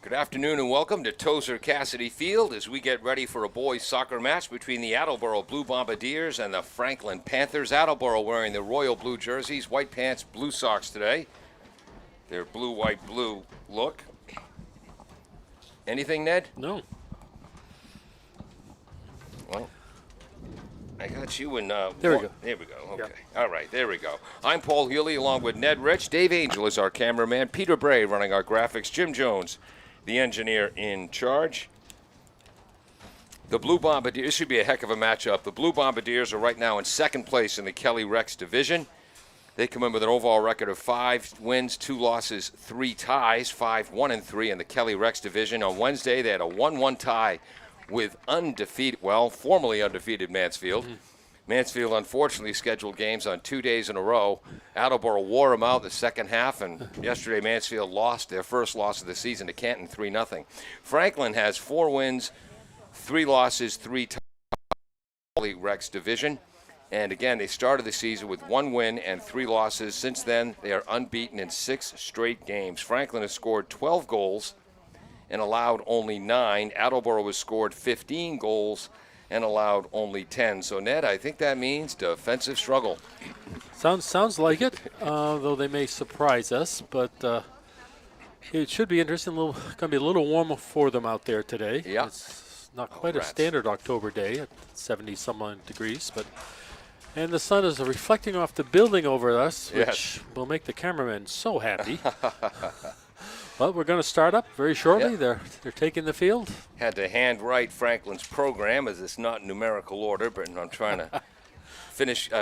Good afternoon and welcome to Tozer Cassidy Field as we get ready for a boys soccer match between the Attleboro Blue Bombardiers and the Franklin Panthers. Attleboro wearing the royal blue jerseys, white pants, blue socks today. Their blue, white, blue look. Anything, Ned? No. Well, I got you in. There we go. There we go. Okay. Yep. All right. There we go. I'm Paul Healy along with Ned Rich. Dave Angel is our cameraman. Peter Bray running our graphics. Jim Jones, the engineer in charge. The Blue Bombardiers, this should be a heck of a matchup. The Blue Bombardiers are right now in second place in the Kelly Rex division. They come in with an overall record of 5 wins, 2 losses, 3 ties, 5-1-3 in the Kelly Rex division. On Wednesday, they had a 1-1 tie with formerly undefeated Mansfield. Mansfield unfortunately scheduled games on 2 days in a row. Attleboro wore them out the second half, and yesterday Mansfield lost their first loss of the season to Canton 3-0. Franklin has 4 wins, 3 losses, 3 ties in the Rex division. And again, they started the season with 1 win and 3 losses. Since then, they are unbeaten in 6 straight games. Franklin has scored 12 goals and allowed only 9. Attleboro has scored 15 goals and allowed only 10. So, Ned, I think that means defensive struggle. Sounds like it, though they may surprise us. But it should be interesting. Going to be a little warmer for them out there today. Yeah. It's not quite a standard October day at 70-some degrees, and the sun is reflecting off the building over us, which will make the cameraman so happy. Well, we're going to start up very shortly. Yep. They're taking the field. Had to handwrite Franklin's program as it's not in numerical order, but I'm trying to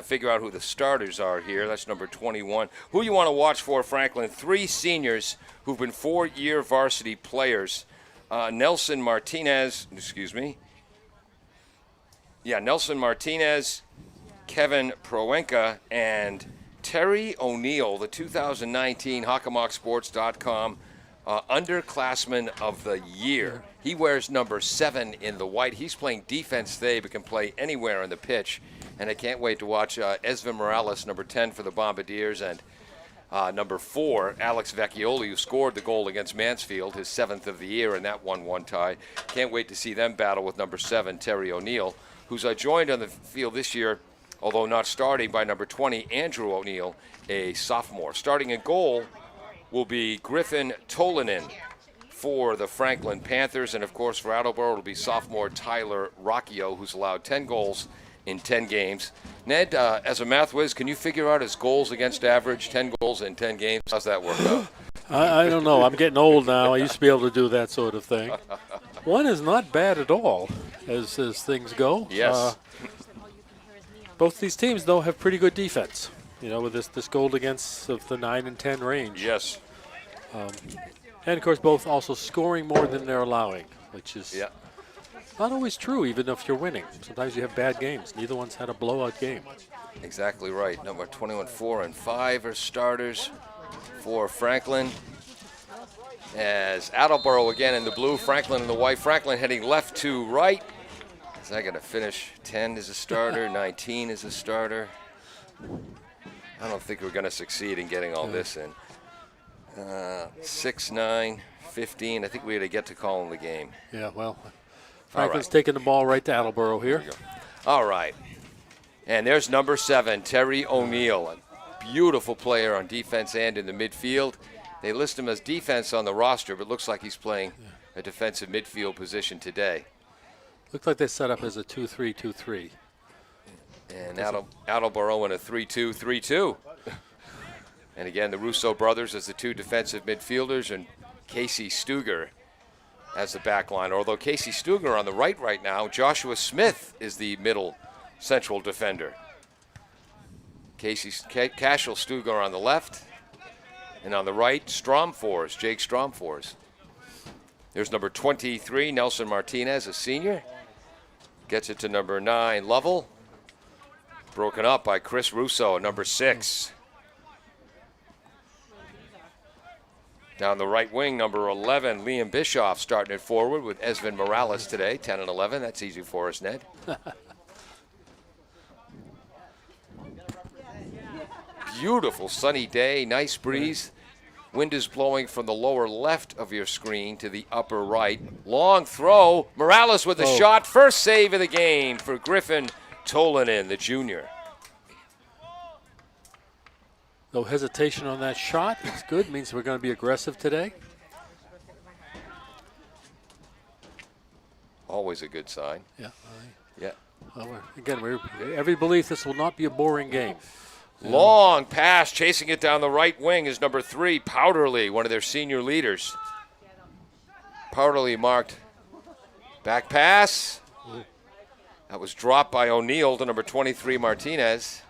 figure out who the starters are here. That's number 21. Who you want to watch for, Franklin? 3 seniors who've been 4-year varsity players. Nelson Martinez, Kevin Proenka, and Terry O'Neill, the 2019 HockamockSports.com underclassman of the year. He wears number 7 in the white. He's playing defense today, but can play anywhere on the pitch. And I can't wait to watch Esvin Morales, number 10 for the Bombardiers, and number 4, Alex Vecchioli, who scored the goal against Mansfield, his 7th of the year in that 1-1 tie. Can't wait to see them battle with number 7, Terry O'Neill, who's joined on the field this year, although not starting, by number 20, Andrew O'Neill, a sophomore. Starting in goal will be Griffin Tolanen for the Franklin Panthers. And, of course, for Attleboro, it will be sophomore Tyler Rocchio, who's allowed 10 goals in 10 games. Ned, as a math whiz, can you figure out his goals against average, 10 goals in 10 games? How's that work out? I don't know. I'm getting old now. I used to be able to do that sort of thing. One is not bad at all as things go. Yes. Both these teams, though, have pretty good defense, with this goal against of the 9 and 10 range. Yes. And, of course, both also scoring more than they're allowing, which is not always true, even if you're winning. Sometimes you have bad games. Neither one's had a blowout game. Exactly right. Number 21, 4, and 5 are starters for Franklin. As Attleboro again in the blue, Franklin in the white. Franklin heading left to right. Is that going to finish? 10 is a starter, 19 is a starter. I don't think we're going to succeed in getting all this in. 6, 9, 15. I think we had to get to calling the game. Yeah, well, Franklin's taking the ball right to Attleboro here. All right. And there's number 7, Terry O'Neill, a beautiful player on defense and in the midfield. They list him as defense on the roster, but looks like he's playing a defensive midfield position today. Looks like they set up as a 2-3-2-3. And Attleboro in a 3-2-3-2. And again, the Russo brothers as the 2 defensive midfielders, and Casey Stuger as the back line. Although Casey Stuger on the right now, Joshua Smith is the middle central defender. Cashel Stuger on the left. And on the right, Jake Stromfors. There's number 23, Nelson Martinez, a senior. Gets it to number 9, Lovell. Broken up by Chris Russo, number 6. Down the right wing, number 11, Liam Bischoff starting it forward with Esvin Morales today, 10 and 11. That's easy for us, Ned. Beautiful sunny day, nice breeze. Wind is blowing from the lower left of your screen to the upper right. Long throw. Morales with the shot. First save of the game for Griffin Tolanen, the junior. No hesitation on that shot. It's good. Means we're going to be aggressive today. Always a good sign. Yeah. Yeah. Well, again, we every belief this will not be a boring game. Long pass, chasing it down the right wing is number 3, Powderly, one of their senior leaders. Powderly marked back pass. That was dropped by O'Neill to number 23, Martinez.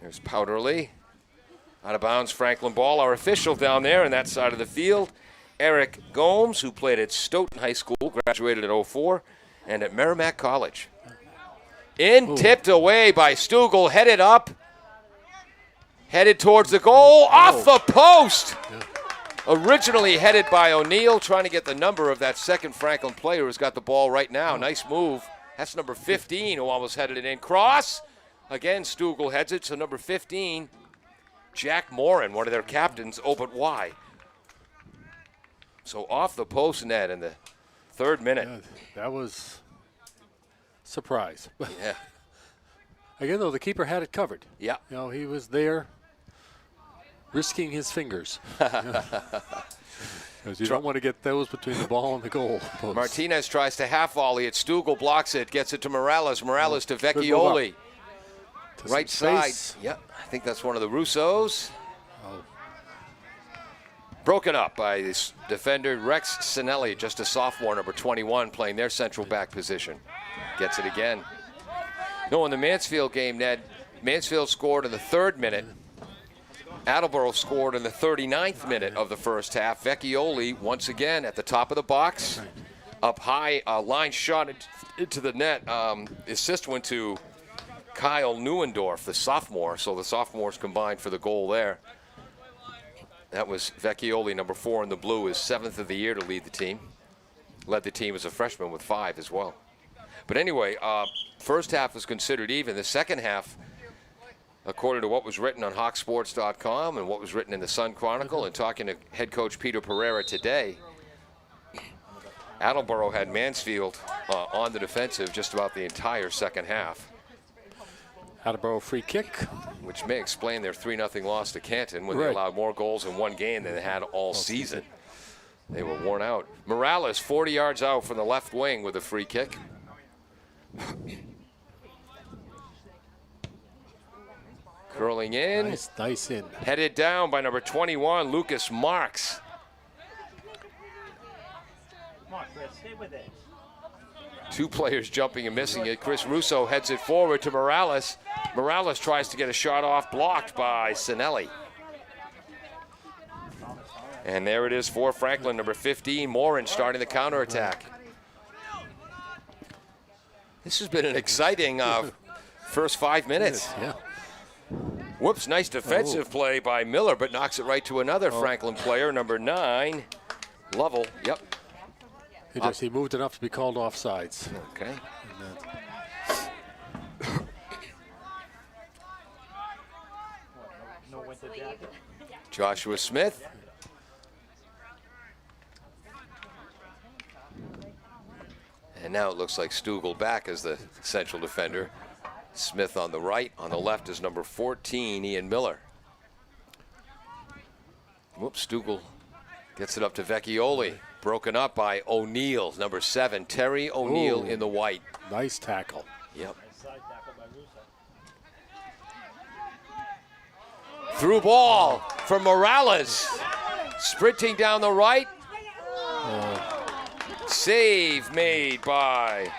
There's Powderly. Out of bounds, Franklin ball. Our official down there on that side of the field, Eric Gomes, who played at Stoughton High School, graduated in '04, and at Merrimack College. Tipped away by Stugel, headed up, headed towards the goal, off the post. Yeah. Originally headed by O'Neill, trying to get the number of that second Franklin player who's got the ball right now. Nice move. That's number 15 who almost headed it in. Cross. Again, Stugel heads it, so number 15, Jack Morin, one of their captains, opened wide. So off the post net in the 3rd minute. Yeah, that was surprise. Yeah. Again, though, the keeper had it covered. Yeah. You know, he was there risking his fingers. Because you don't want to get those between the ball and the goal post. Martinez tries to half volley it. Stugel blocks it, gets it to Morales. Morales to Good move Vecchioli. To Right some side. space. Yeah, I think that's one of the Russos. Oh. Broken up by this defender, Rex Sinelli, just a sophomore, number 21, playing their central back position. Gets it again. No, in the Mansfield game, Ned, Mansfield scored in the 3rd minute. Attleboro scored in the 39th minute of the first half. Vecchioli, once again, at the top of the box. Up high, line shot into the net. Assist went to Kyle Neuendorf, the sophomore. So the sophomores combined for the goal there. That was Vecchioli, number 4 in the blue, his 7th of the year to lead the team. Led the team as a freshman with 5 as well. But anyway, first half was considered even. The second half, according to what was written on hawksports.com and what was written in the Sun Chronicle, and talking to head coach Peter Pereira today, Attleboro had Mansfield on the defensive just about the entire second half. Attleboro free kick. Which may explain their 3-0 loss to Canton when they allowed more goals in one game than they had all season. They were worn out. Morales, 40 yards out from the left wing with a free kick. Curling in. Nice in. Headed down by number 21, Lucas Marks. Two players jumping and missing it. Chris Russo heads it forward to Morales. Morales tries to get a shot off, blocked by Sinelli. And there it is for Franklin, number 15, Morin starting the counterattack. This has been an exciting first 5 minutes. Yeah. Whoops, nice defensive play by Miller, but knocks it right to another Franklin player, number 9, Lovell. Yep. He moved enough to be called offsides. Okay. Joshua Smith. And now it looks like Stugel back as the central defender. Smith on the right. On the left is number 14, Ian Miller. Whoops, Stugel gets it up to Vecchioli. Broken up by O'Neill, number 7, Terry O'Neill in the white. Nice tackle. Yep. Through ball for Morales. Sprinting down the right. Save made by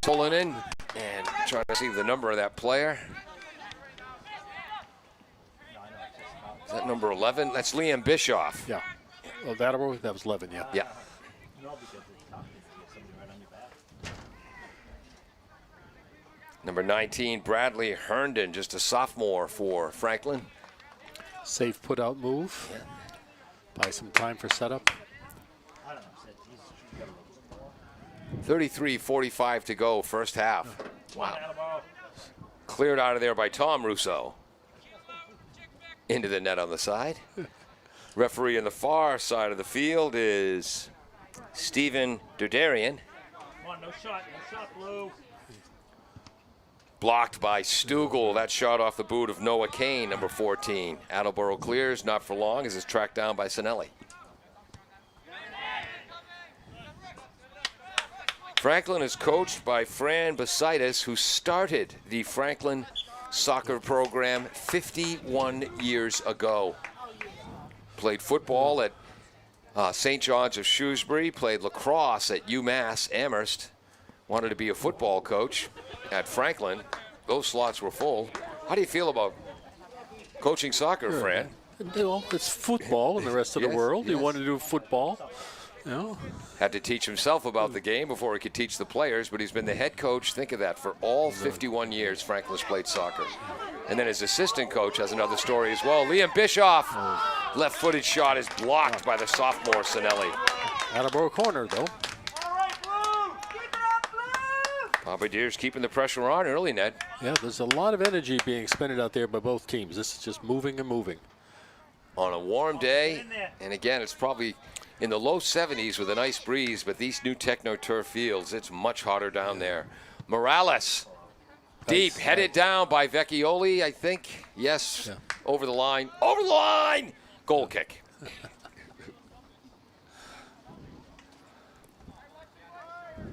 Tolanen. And trying to see the number of that player. Is that number 11? That's Liam Bischoff. Yeah. Oh, that was 11, yeah. Yeah. Number 19, Bradley Herndon, just a sophomore for Franklin. Safe put-out move. Buy some time for setup. 33:45 to go, first half. Wow. Cleared out of there by Tom Russo. into the net on the side. Referee on the far side of the field is Stephen Derderian. Come on, no shot, Blue. Blocked by Stugel. That shot off the boot of Noah Kane, number 14. Attleboro clears, not for long, as it's tracked down by Sinelli. Franklin is coached by Fran Basitis, who started the Franklin soccer program 51 years ago. Played football at St. John's of Shrewsbury, played lacrosse at UMass Amherst, wanted to be a football coach at Franklin. Those slots were full. How do you feel about coaching soccer, Fran? You know, it's football in the rest of the world. Yes. You want to do football. You know. Had to teach himself about the game before he could teach the players, but he's been the head coach, think of that, for all 51 years Franklin's played soccer. And then his assistant coach has another story as well. Liam Bischoff, left-footed shot is blocked by the sophomore Sinelli. Attleboro corner, though. Bombardiers keeping the pressure on early, Ned. Yeah, there's a lot of energy being expended out there by both teams. This is just moving and moving. On a warm day, and again, it's probably in the low 70s with a nice breeze, but these new Techno Turf fields, it's much hotter down there. Morales, deep, headed down by Vecchioli, I think. Yes, Yeah. over the line. Over the line! Goal kick.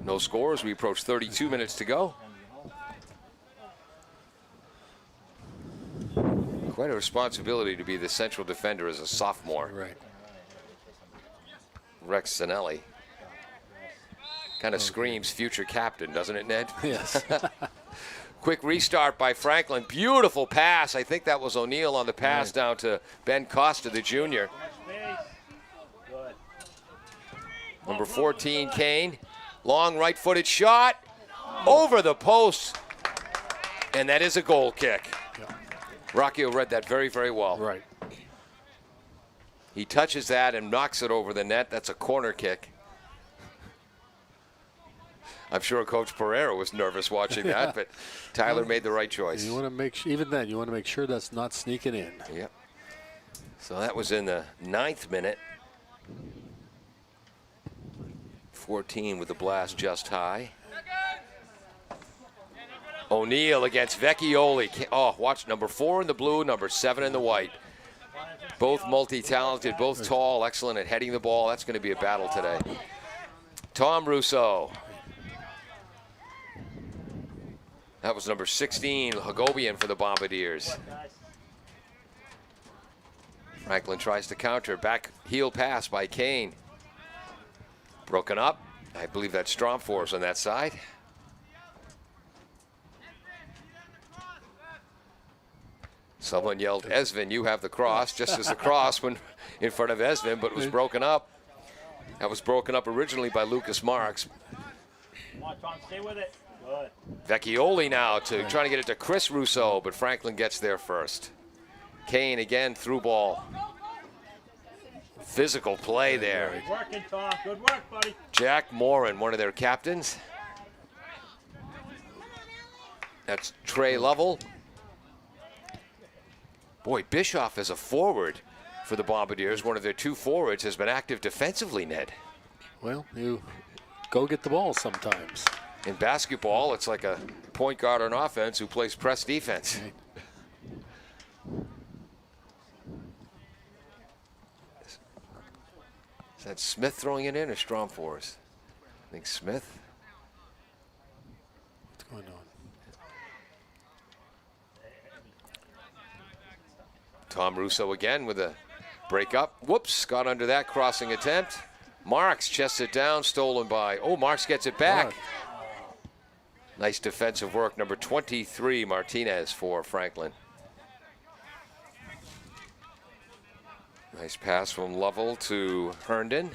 No scores. We approach 32 minutes to go. Quite a responsibility to be the central defender as a sophomore. Right. Rex Sinelli. Kind of screams future captain, doesn't it, Ned? Yes. Quick restart by Franklin. Beautiful pass. I think that was O'Neill on the pass down to Ben Costa, the junior. Good. Number 14, Kane. Long right-footed shot. Over the post. And that is a goal kick. Yeah. Rocchio read that very, very well. Right. He touches that and knocks it over the net. That's a corner kick. I'm sure Coach Pereira was nervous watching that, but Tyler made the right choice. You want to make even then you want to make sure that's not sneaking in. Yep. So that was in the 9th minute. 14 with the blast just high. O'Neill against Vecchioli. Oh, watch number 4 in the blue, number 7 in the white. Both multi-talented, both tall, excellent at heading the ball. That's going to be a battle today. Tom Russo. That was number 16, Hagobian for the Bombardiers. Franklin tries to counter. Back heel pass by Kane. Broken up. I believe that's Stromfors on that side. Someone yelled, Esvin, you have the cross, just as the cross went in front of Esvin, but it was broken up. That was broken up originally by Lucas Marks. Come on, Tom, stay with it. Good. Vecchioli now trying to get it to Chris Russo, but Franklin gets there first. Kane again, through ball. Physical play there. Good working, Tom. Good work, buddy. Jack Moran, one of their captains. That's Trey Lovell. Boy, Bischoff as a forward for the Bombardiers, one of their 2 forwards, has been active defensively, Ned. Well, you go get the ball sometimes. In basketball, it's like a point guard on offense who plays press defense. Right. Is that Smith throwing it in or Stromfors? I think Smith. What's going on? Tom Russo again with a break up. Whoops, got under that crossing attempt. Marks chests it down, stolen by. Oh, Marks gets it back. Nice defensive work. Number 23, Martinez for Franklin. Nice pass from Lovell to Herndon.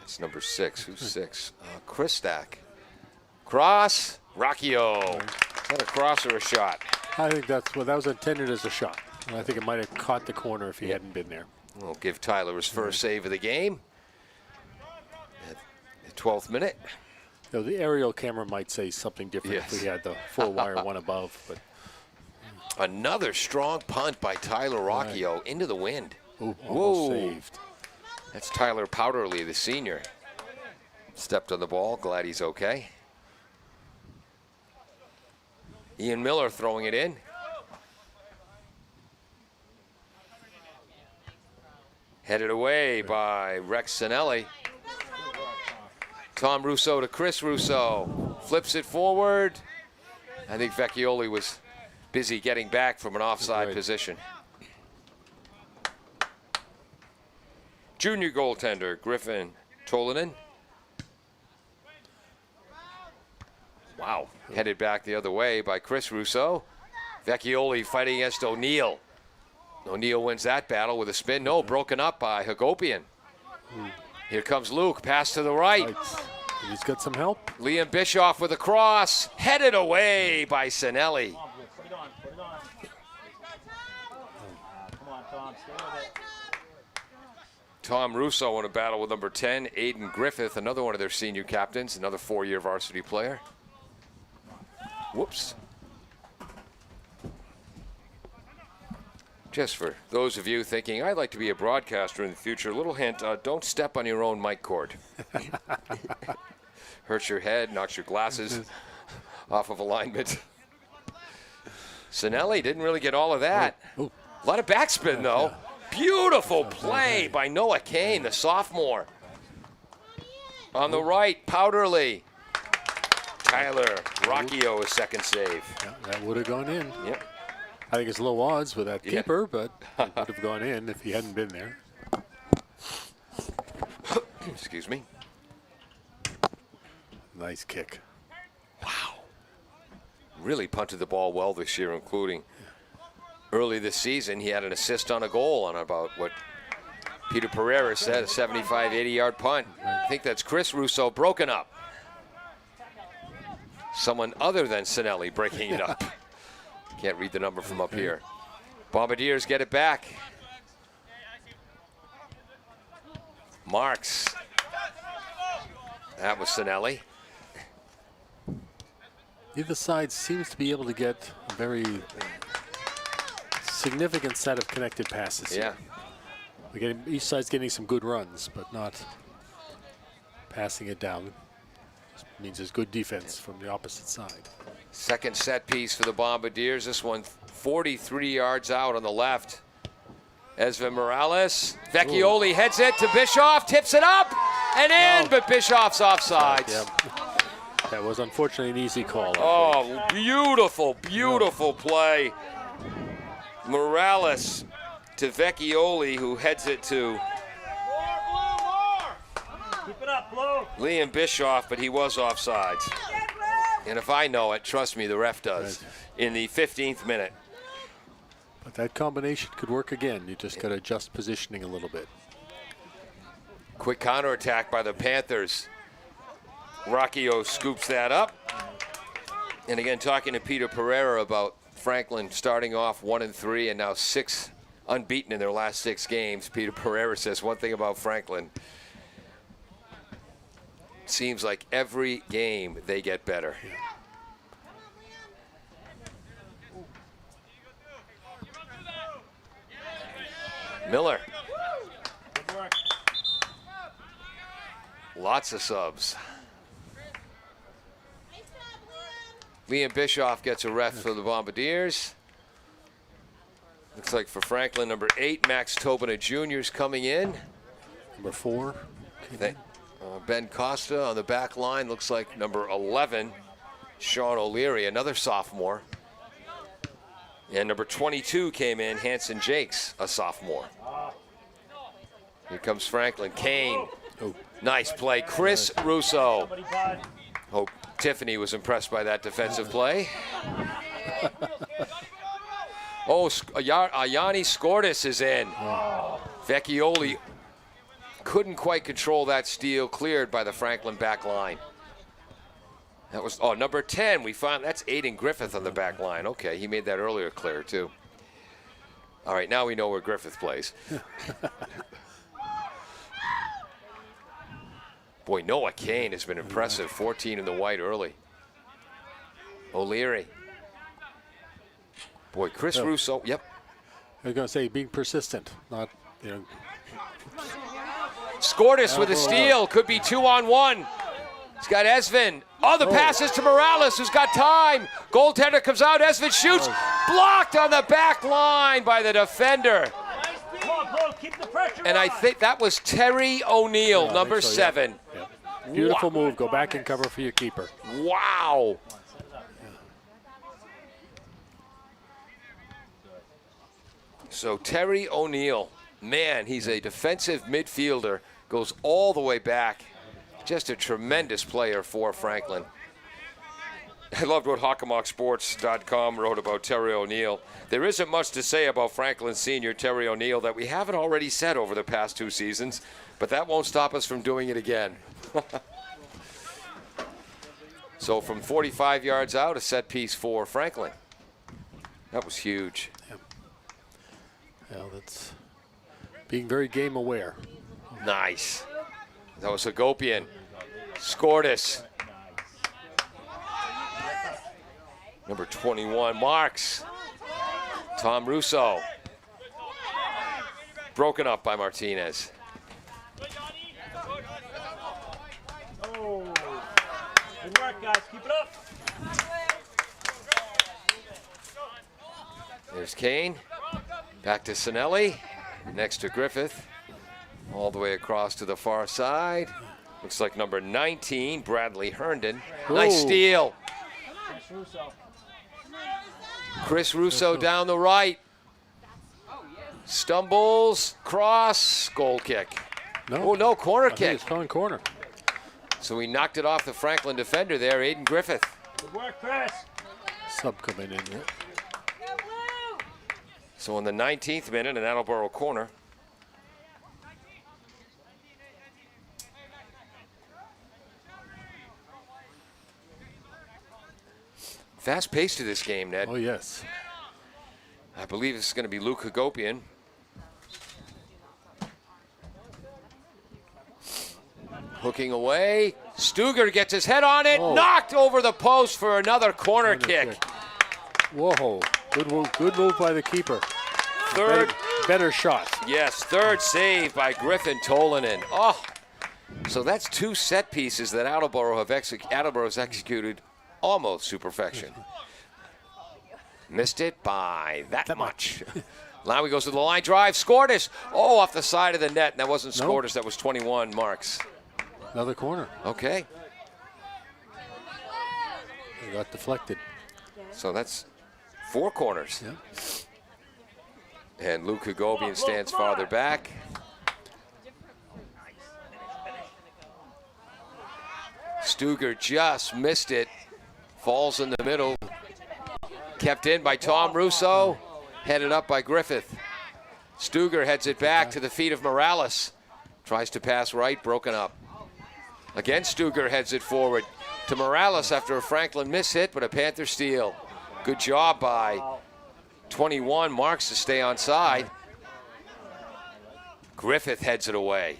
That's number 6. Who's 6? Christak. Cross. Rocchio. Is that a cross or a shot? I think that was intended as a shot. And I think it might have caught the corner if he hadn't been there. We'll give Tyler his first save of the game. At the 12th minute. You know, the aerial camera might say something different if we had the full wire one above, but Another strong punt by Tyler Rocchio into the wind. Ooh, almost Whoa. saved. That's Tyler Powderly, the senior. Stepped on the ball. Glad he's okay. Ian Miller throwing it in. Headed away by Rex Sinelli. Tom Russo to Chris Russo. Flips it forward. I think Vecchioli was busy getting back from an offside position. Junior goaltender Griffin Tolanen. Wow. Headed back the other way by Chris Russo. Vecchioli fighting against O'Neill. O'Neill wins that battle with a spin. No, broken up by Hagopian. Here comes Luke. Pass to the right. He's got some help. Liam Bischoff with a cross. Headed away by Sinelli. Come on, Blue. Put it on. Put it on. Come on, Tom. Stay with it. Tom Russo in a battle with number 10, Aiden Griffith, another one of their senior captains, another 4-year varsity player. Whoops. Just for those of you thinking, I'd like to be a broadcaster in the future, a little hint, don't step on your own mic cord. Hurts your head, knocks your glasses off of alignment. Sinelli didn't really get all of that. A lot of backspin, though. Beautiful play by Noah Kane, the sophomore. On the right, Powderly. Tyler Rocchio, his second save. Yeah, that would have gone in. Yep. I think it's low odds with that keeper, but it would have gone in if he hadn't been there. Excuse me. Nice kick. Wow. Really punted the ball well this year, including early this season. He had an assist on a goal on about what Peter Pereira said, a 75, 80-yard punt. I think that's Chris Russo broken up. Someone other than Sinelli breaking it up. Can't read the number from up here. Bombardiers get it back. Marks. That was Sinelli. Either side seems to be able to get a very significant set of connected passes. Yeah. Each side's getting some good runs, but not passing it down. This means there's good defense from the opposite side. Second set piece for the Bombardiers. This one 43 yards out on the left. Esvin Morales. Vecchioli heads it to Bischoff, tips it up and in, but Bischoff's offside. That was unfortunately an easy call. Oh, beautiful, beautiful play. Morales to Vecchioli, who heads it to Keep it up, Blue. Liam Bischoff, but he was offsides. And if I know it, trust me, the ref does. In the 15th minute. But that combination could work again. You just got to adjust positioning a little bit. Quick counterattack by the Panthers. Rocchio scoops that up. And again, talking to Peter Pereira about Franklin starting off 1-3 and now 6 unbeaten in their last 6 games. Peter Pereira says one thing about Franklin. Seems like every game they get better. Miller. Good work. Lots of subs. Liam Bischoff gets a ref for the Bombardiers. Looks like for Franklin, number 8, Max Tobin Jr. is coming in. Number 4. Ben Costa on the back line. Looks like number 11, Sean O'Leary, another sophomore. And number 22 came in, Hanson Jakes, a sophomore. Here comes Franklin. Kane. Nice play. Chris Russo. Somebody, bud. Hope Tiffany was impressed by that defensive play. Oh, Yanni Skortis is in. Vecchioli couldn't quite control that steal, cleared by the Franklin back line. That was, number 10. We found that's Aiden Griffith on the back line. Okay, he made that earlier clear, too. All right, now we know where Griffith plays. Boy, Noah Kane has been impressive. 14 in the white early. O'Leary. Boy, Chris Oh. Russo. Yep. I was going to say being persistent, not, Scortis with a Attleboro steal. Could be 2-on-1. He's got Esvin. Oh, the pass is to Morales, who's got time. Goaltender comes out. Esvin shoots. Blocked on the back line by the defender. Come on, Flo, keep the pressure And I on. think that was Terry O'Neill, I number think so, yeah. 7. Yeah. Beautiful move. Go back and cover for your keeper. Wow. So Terry O'Neill, man, he's a defensive midfielder, goes all the way back. Just a tremendous player for Franklin. I loved what HockamockSports.com wrote about Terry O'Neill. There isn't much to say about Franklin Sr. Terry O'Neill that we haven't already said over the past 2 seasons, but that won't stop us from doing it again. So from 45 yards out, a set piece for Franklin. That was huge. Well, that's being very game aware. Nice. That was Hagopian. Scortis. Number 21, Marks. Tom Russo. Broken up by Martinez. Oh. Good work, guys. Keep it up. There's Kane. Back to Sinelli. Next to Griffith. All the way across to the far side. Looks like number 19, Bradley Herndon. Nice Whoa. steal. Chris Russo. Chris Russo down the right. Stumbles, cross, goal kick. No. Oh, no, corner I think kick. it's calling corner. So he knocked it off the Franklin defender there, Aiden Griffith. Good work, Chris. Sub coming in here. So in the 19th minute, an Attleboro corner. Fast pace to this game, Ned. Oh, yes. I believe it's going to be Luke Hagopian. Hooking away. Stuger gets his head on it. Oh. Knocked over the post for another corner kick. Whoa. Good move by the keeper. Third, Better shot. yes, third save by Griffin Tolanen. Oh, so that's 2 set pieces that Attleboro's executed almost to perfection. Missed it by that much. Now he goes to the line drive. Scortis. Oh, off the side of the net. And that wasn't Nope. Scortis. That was 21 Marks. Another corner. Okay. It got deflected. So that's 4 corners. Yeah. And Luke Hagopian stands farther back. Stuger just missed it. Falls in the middle. Kept in by Tom Russo. Headed up by Griffith. Stuger heads it back to the feet of Morales. Tries to pass right, broken up. Again, Stuger heads it forward to Morales after a Franklin miss hit, but a Panther steal. Good job by 21 Marks to stay on side. Griffith heads it away.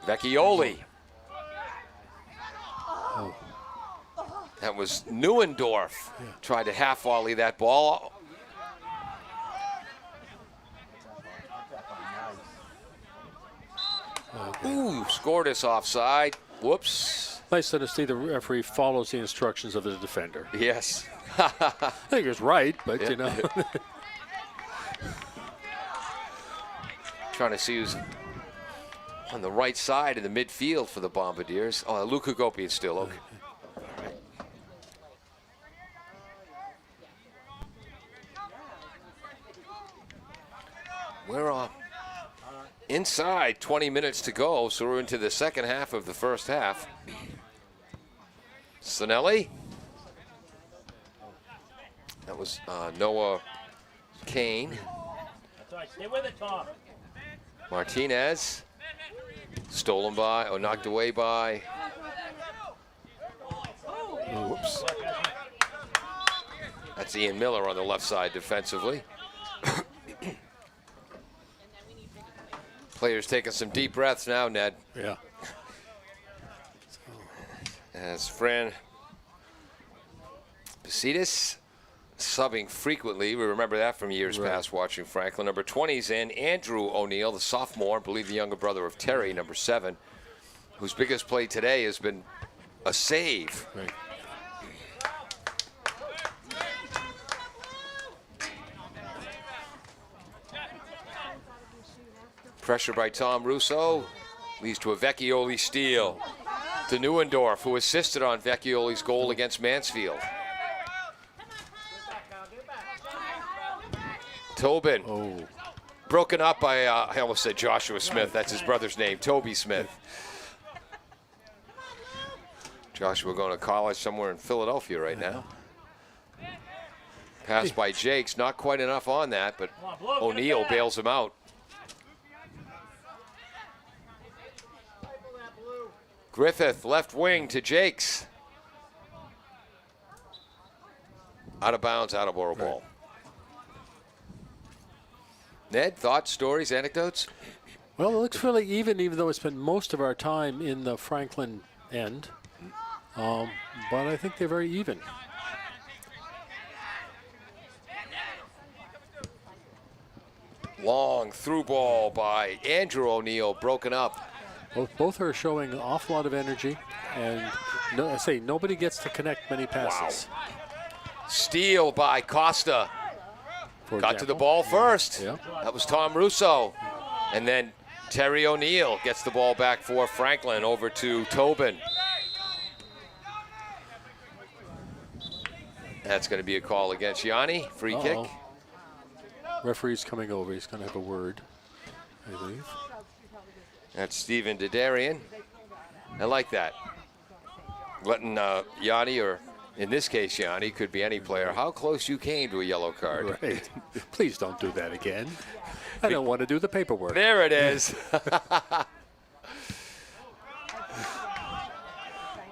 Vecchioli. That was Neuendorf. Tried to half volley that ball. Ooh, scored us offside. Whoops. Nice to see the referee follows the instructions of the defender. Yes. I think it's right, but Yeah. you know. Trying to see who's on the right side in the midfield for the Bombardiers. Oh, Luke Hagopian still. Okay. All right. We're inside 20 minutes to go, so we're into the second half of the first half. Sinelli. That was Noah Kane. That's all right. Stay with it, Tom. Martinez. Stolen by, or knocked away by. Whoops. That's Ian Miller on the left side defensively. Players taking some deep breaths now, Ned. Yeah. As Fran Pasidis subbing frequently. We remember that from years past watching Franklin. Number 20's in Andrew O'Neill, the sophomore, I believe the younger brother of Terry, number 7, whose biggest play today has been a save. Right. Pressure by Tom Russo leads to a Vecchioli steal to Neuendorf, who assisted on Vecchioli's goal against Mansfield. Tobin, broken up by, I almost said Joshua Smith. That's his brother's name, Toby Smith. Joshua going to college somewhere in Philadelphia right now. Pass by Jakes, not quite enough on that, but O'Neill bails him out. Griffith, left wing to Jakes. Out of bounds, Attleboro ball. Ned, thoughts, stories, anecdotes? Well, it looks fairly even though it's been most of our time in the Franklin end. But I think they're very even. Long through ball by Andrew O'Neill, broken up. Both are showing an awful lot of energy, and I say nobody gets to connect many passes. Wow. Steal by Costa. Got to the ball first. Yeah. That was Tom Russo. And then Terry O'Neill gets the ball back for Franklin over to Tobin. That's going to be a call against Yanni. Free kick. Referee's coming over. He's going to have a word, I believe. That's Steven Didarian. I like that. Letting Yanni, or in this case Yanni, could be any player, how close you came to a yellow card. Right. Please don't do that again. I don't want to do the paperwork. There it is.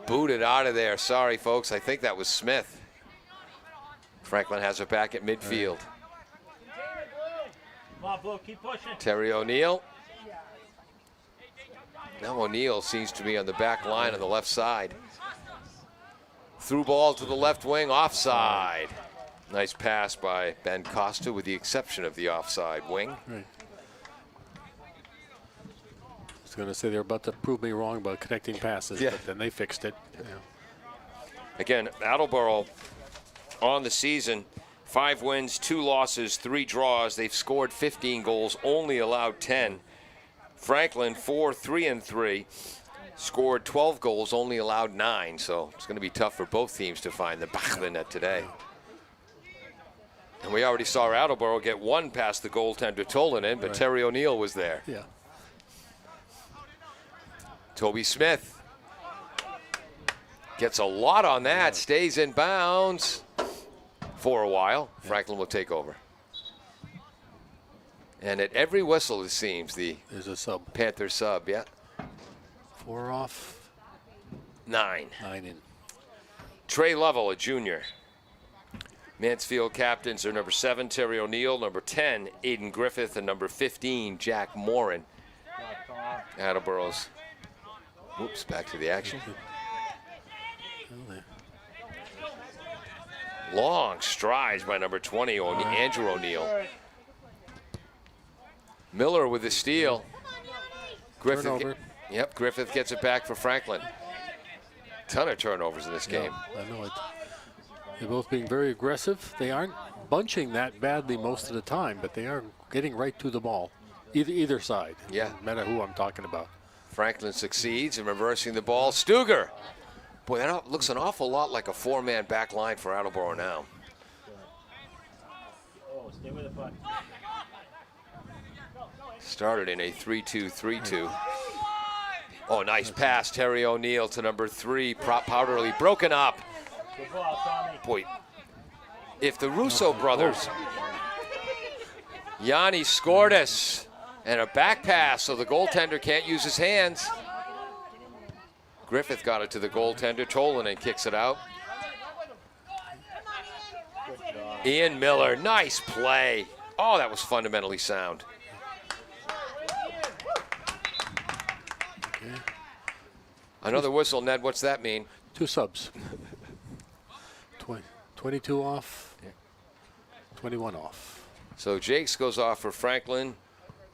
Booted out of there. Sorry, folks. I think that was Smith. Franklin has it back at midfield. Come on, Blue, keep pushing. Terry O'Neill. Now O'Neill seems to be on the back line on the left side. Through ball to the left wing, offside. Nice pass by Ben Costa, with the exception of the offside wing. Right. I was going to say they're about to prove me wrong about connecting passes, but then they fixed it. Yeah. Again, Attleboro on the season, 5 wins, 2 losses, 3 draws. They've scored 15 goals, only allowed 10. Franklin, 4-3-3, scored 12 goals, only allowed 9. So it's going to be tough for both teams to find the back of the net today. And we already saw Attleboro get 1 past the goaltender Tolanen, but Terry O'Neill was there. Yeah. Toby Smith gets a lot on that, stays in bounds for a while. Franklin will take over. And at every whistle, it seems, There's a sub. Panther sub, 4 off. 9. 9 in. Trey Lovell, a junior. Mansfield captains are number 7, Terry O'Neill, number 10, Aiden Griffith, and number 15, Jack Morin. Attleboro's. Oops, back to the action. Long strides by number 20, Andrew O'Neill. Miller with the steal. Griffith, Griffith gets it back for Franklin. Ton of turnovers in this game. I know it. They're both being very aggressive. They aren't bunching that badly most of the time, but they are getting right to the ball, either side. Yeah. No matter who I'm talking about. Franklin succeeds in reversing the ball. Stuger. Boy, that looks an awful lot like a 4-man back line for Attleboro now. Oh, stay with the puck. Started in a 3-2-3-2. Oh, nice pass. Terry O'Neill to number 3, Powderly. Broken up. Good ball, Tommy. Boy, if the Russo brothers, Yanni Skordas, and a back pass so the goaltender can't use his hands. Griffith got it to the goaltender. Tolanen kicks it out. Ian Miller, nice play. Oh, that was fundamentally sound. Another whistle, Ned. What's that mean? 2 subs. 22 off. 21 off. So Jakes goes off for Franklin.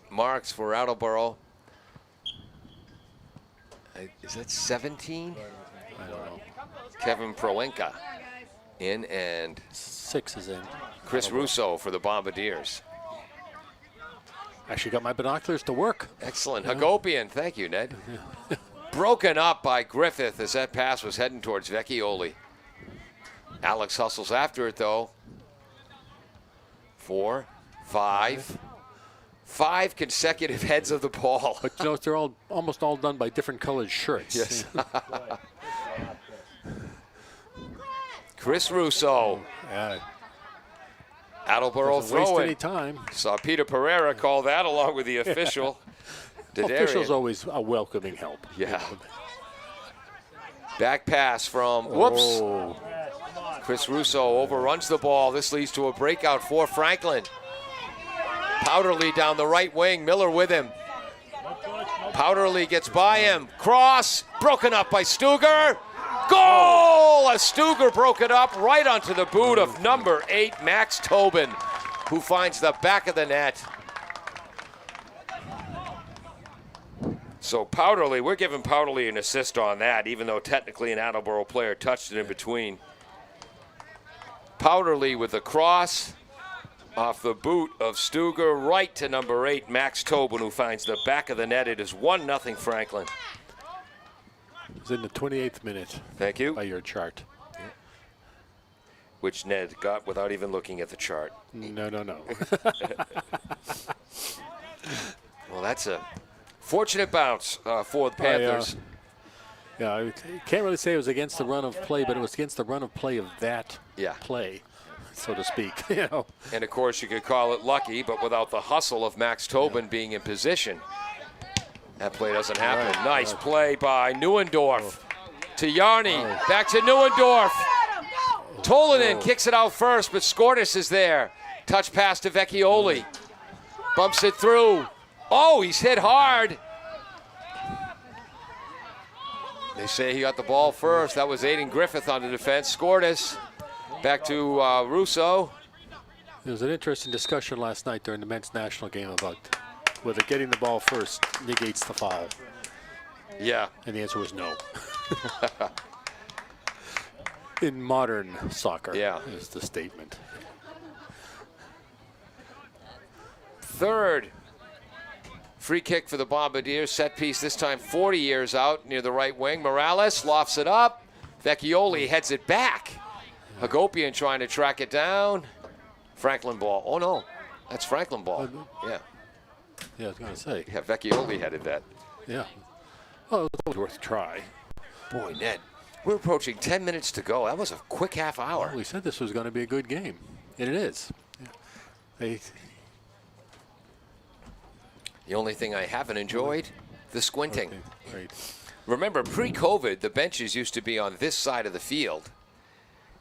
Marks for Attleboro. Is that 17? I don't know. Kevin Proenka in, and 6 is in. Chris Russo for the Bombardiers. Actually got my binoculars to work. Excellent. Hagopian. Thank you, Ned. Broken up by Griffith as that pass was heading towards Vecchioli. Alex hustles after it, though. 4, 5. 5 consecutive heads of the ball. But you know, they're all almost all done by different colored shirts. Yes. Chris Russo. Yeah, Attleboro doesn't waste throwing. any time. Saw Peter Pereira call that along with the official. Officials always a welcoming help. Yeah. Back pass from, whoops. Oh, Chris Russo overruns the ball. This leads to a breakout for Franklin. Powderly down the right wing. Miller with him. Powderly gets by him. Cross. Broken up by Stuger. Goal! As Stuger broke it up right onto the boot of number 8, Max Tobin, who finds the back of the net. So Powderly, we're giving Powderly an assist on that, even though technically an Attleboro player touched it in between. Powderly with the cross off the boot of Stuger right to number 8, Max Tobin, who finds the back of the net. It is 1-0 Franklin. it's in the 28th minute Thank you. by your chart. Which Ned got without even looking at the chart. No. Well, that's a fortunate bounce for the Panthers. Yeah, I can't really say it was against the run of play, but it was against the run of play of that play, so to speak. You know. And of course, you could call it lucky, but without the hustle of Max Tobin being in position, that play doesn't happen. Right, Nice right. play by Neuendorf to Yarny. Back to Neuendorf. Tolanen kicks it out first, but Skortis is there. Touch pass to Vecchioli. Bumps it through. Oh, he's hit hard. They say he got the ball first. That was Aiden Griffith on the defense. Skortis back to Russo. There was an interesting discussion last night during the men's national game about whether getting the ball first negates the foul, Yeah. and the answer was no. In modern soccer, is the statement. Third free kick for the Bombardiers. Set piece this time 40 years out near the right wing. Morales lofts it up. Vecchioli heads it back. Hagopian trying to track it down. Franklin ball. Oh, no. That's Franklin ball. Yeah. Yeah, I was going to say. Yeah, Vecchioli headed that. Yeah. Well, it was worth a try. Boy, Ned, we're approaching 10 minutes to go. That was a quick half hour. Well, we said this was going to be a good game, and it is. Yeah. The only thing I haven't enjoyed, the squinting. Right. Remember, pre-COVID, the benches used to be on this side of the field.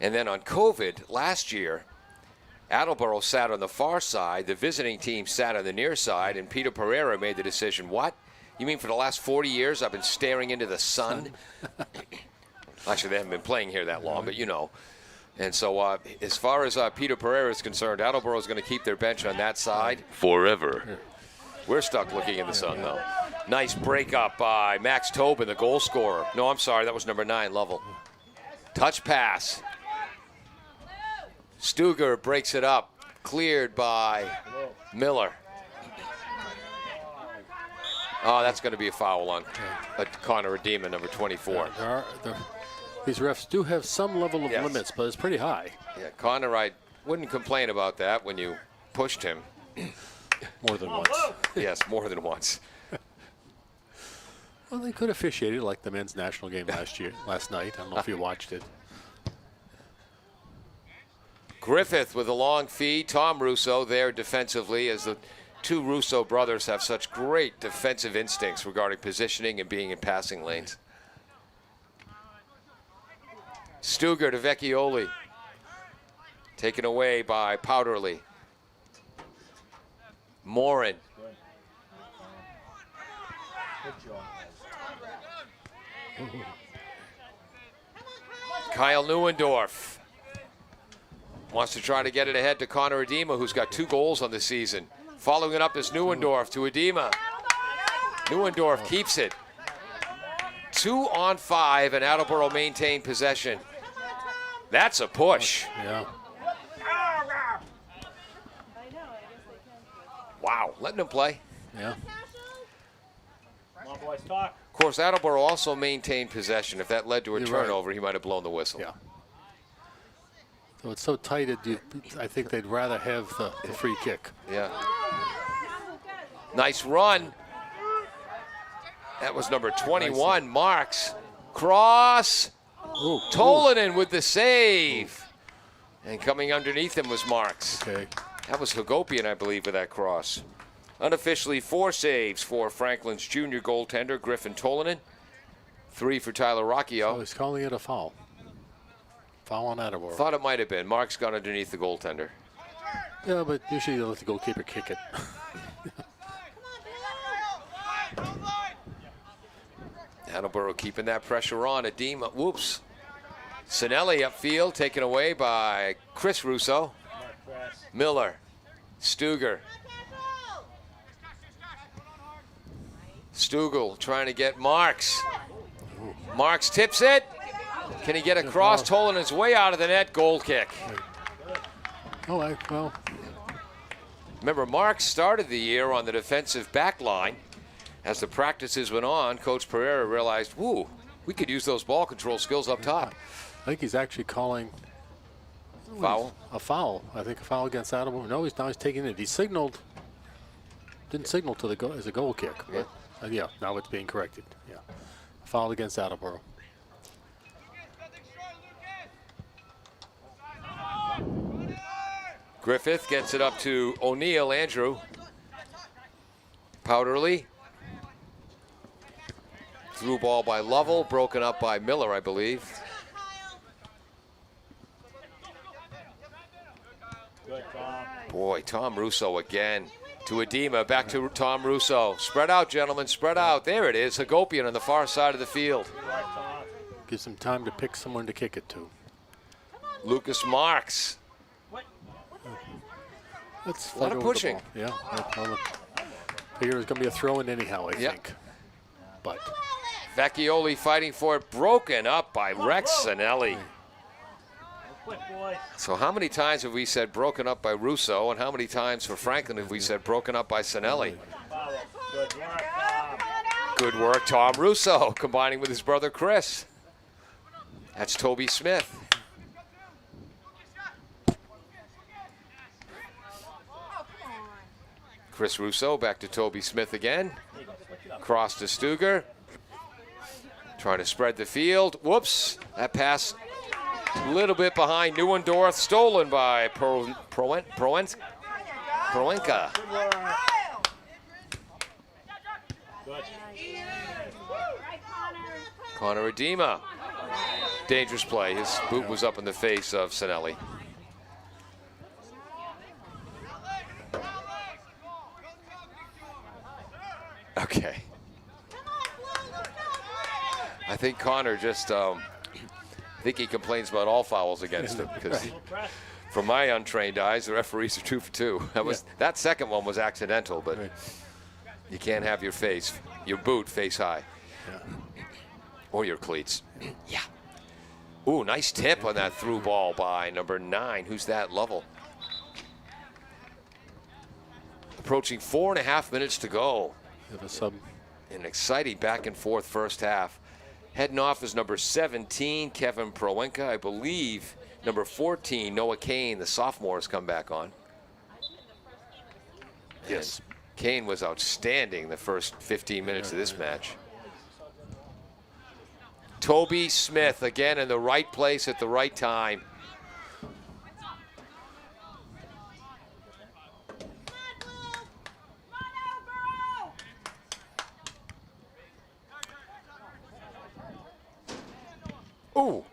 And then on COVID, last year, Attleboro sat on the far side, the visiting team sat on the near side, and Peter Pereira made the decision, what? You mean for the last 40 years I've been staring into the sun? Actually, they haven't been playing here that long, but you know. And so as far as Peter Pereira is concerned, Attleboro is going to keep their bench on that side forever. We're stuck looking in the sun, though. Nice break up by Max Tobin, the goal scorer. No, I'm sorry, that was number 9, Lovell. Touch pass. Stuger breaks it up. Cleared by Miller. Oh, that's going to be a foul on Connor Edema, number 24. These refs do have some level of limits, but it's pretty high. Yeah, Connor, I wouldn't complain about that when you pushed him. More than once. Yes, more than once. Well, they could officiate it like the men's national game last night. I don't know if you watched it. Griffith with a long feed. Tom Russo there defensively, as the two Russo brothers have such great defensive instincts regarding positioning and being in passing lanes. Stuger to Vecchioli. Taken away by Powderly. Morin. Kyle Neuendorf. Wants to try to get it ahead to Connor Edema, who's got 2 goals on the season. Following it up is Neuendorf to Edema. Neuendorf keeps it. 2 on 5, and Attleboro maintain possession. That's a push. Yeah. Wow, letting him play. Yeah. Come on, boys, talk. Of course, Attleboro also maintained possession. If that led to a You're right. turnover, he might have blown the whistle. Yeah. So it's so tight, I think they'd rather have the free kick. Yeah. Nice run. That was number 21, Marks. Cross. Ooh, Tolanen with the save. And coming underneath him was Marks. Okay. That was Hagopian, I believe, with that cross. Unofficially 4 saves for Franklin's junior goaltender, Griffin Tolanen. 3 for Tyler Oh, Rocchio. he's calling it a foul. Foul on Attleboro. Thought it might have been. Marks got underneath the goaltender. Yeah, but usually you let the goalkeeper kick it. Attleboro keeping that pressure on. Edema, whoops. Sinelli upfield, taken away by Chris Russo. Miller, Stuger. Stugel trying to get Marks. Marks tips it. Can he get across? Tolanen's way out of the net. Goal kick. Oh, well, Remember, Marks started the year on the defensive back line. As the practices went on, Coach Pereira realized, woo, we could use those ball control skills up top. I think he's actually calling Foul. a foul. I think a foul against Attleboro. No, now he's taking it. He signaled, didn't signal to the goal as a goal kick. Yeah. But, yeah, now it's being corrected. Yeah, foul against Attleboro. Griffith gets it up to O'Neill, Andrew. Powderly. Through ball by Lovell, broken up by Miller, I believe. Good, Tom. Boy, Tom Russo again. To Edema, back to Tom Russo. Spread out, gentlemen, spread out. There it is, Hagopian on the far side of the field. Good work, Tom. Gives him time to pick someone to kick it to. Lucas Marks. Let's A lot fight of over the pushing. ball. Yeah. Well, figure it was going to be a throw-in anyhow, I Yep. think. But Vecchioli fighting for it, broken up by Rex Sinelli. Quick, boys. So how many times have we said broken up by Russo, and how many times for Franklin have we said broken up by Sinelli? Follow. Good work, Tom. Good work, Tom Russo, combining with his brother Chris. That's Toby Smith. Chris Russo back to Toby Smith again. Cross to Stuger. Trying to spread the field. Whoops. That pass a little bit behind Neuendorf. Stolen by Proenka. Good work. Good. Connor Edema. Dangerous play. His boot was up in the face of Sinelli. Okay. I think Connor just, I think he complains about all fouls against him because from my untrained eyes, the referees are 2 for 2. That second one was accidental, but you can't have your boot face high. Or your cleats. Yeah. Ooh, nice tip on that through ball by number 9. Who's that? Lovell. Approaching 4.5 minutes to go. have a sub. An exciting back and forth first half. Heading off is number 17, Kevin Proenka. I believe number 14, Noah Kane, the sophomore, has come back on. Yes. And Kane was outstanding the first 15 minutes of this match. Toby Smith, again in the right place at the right time. Ooh.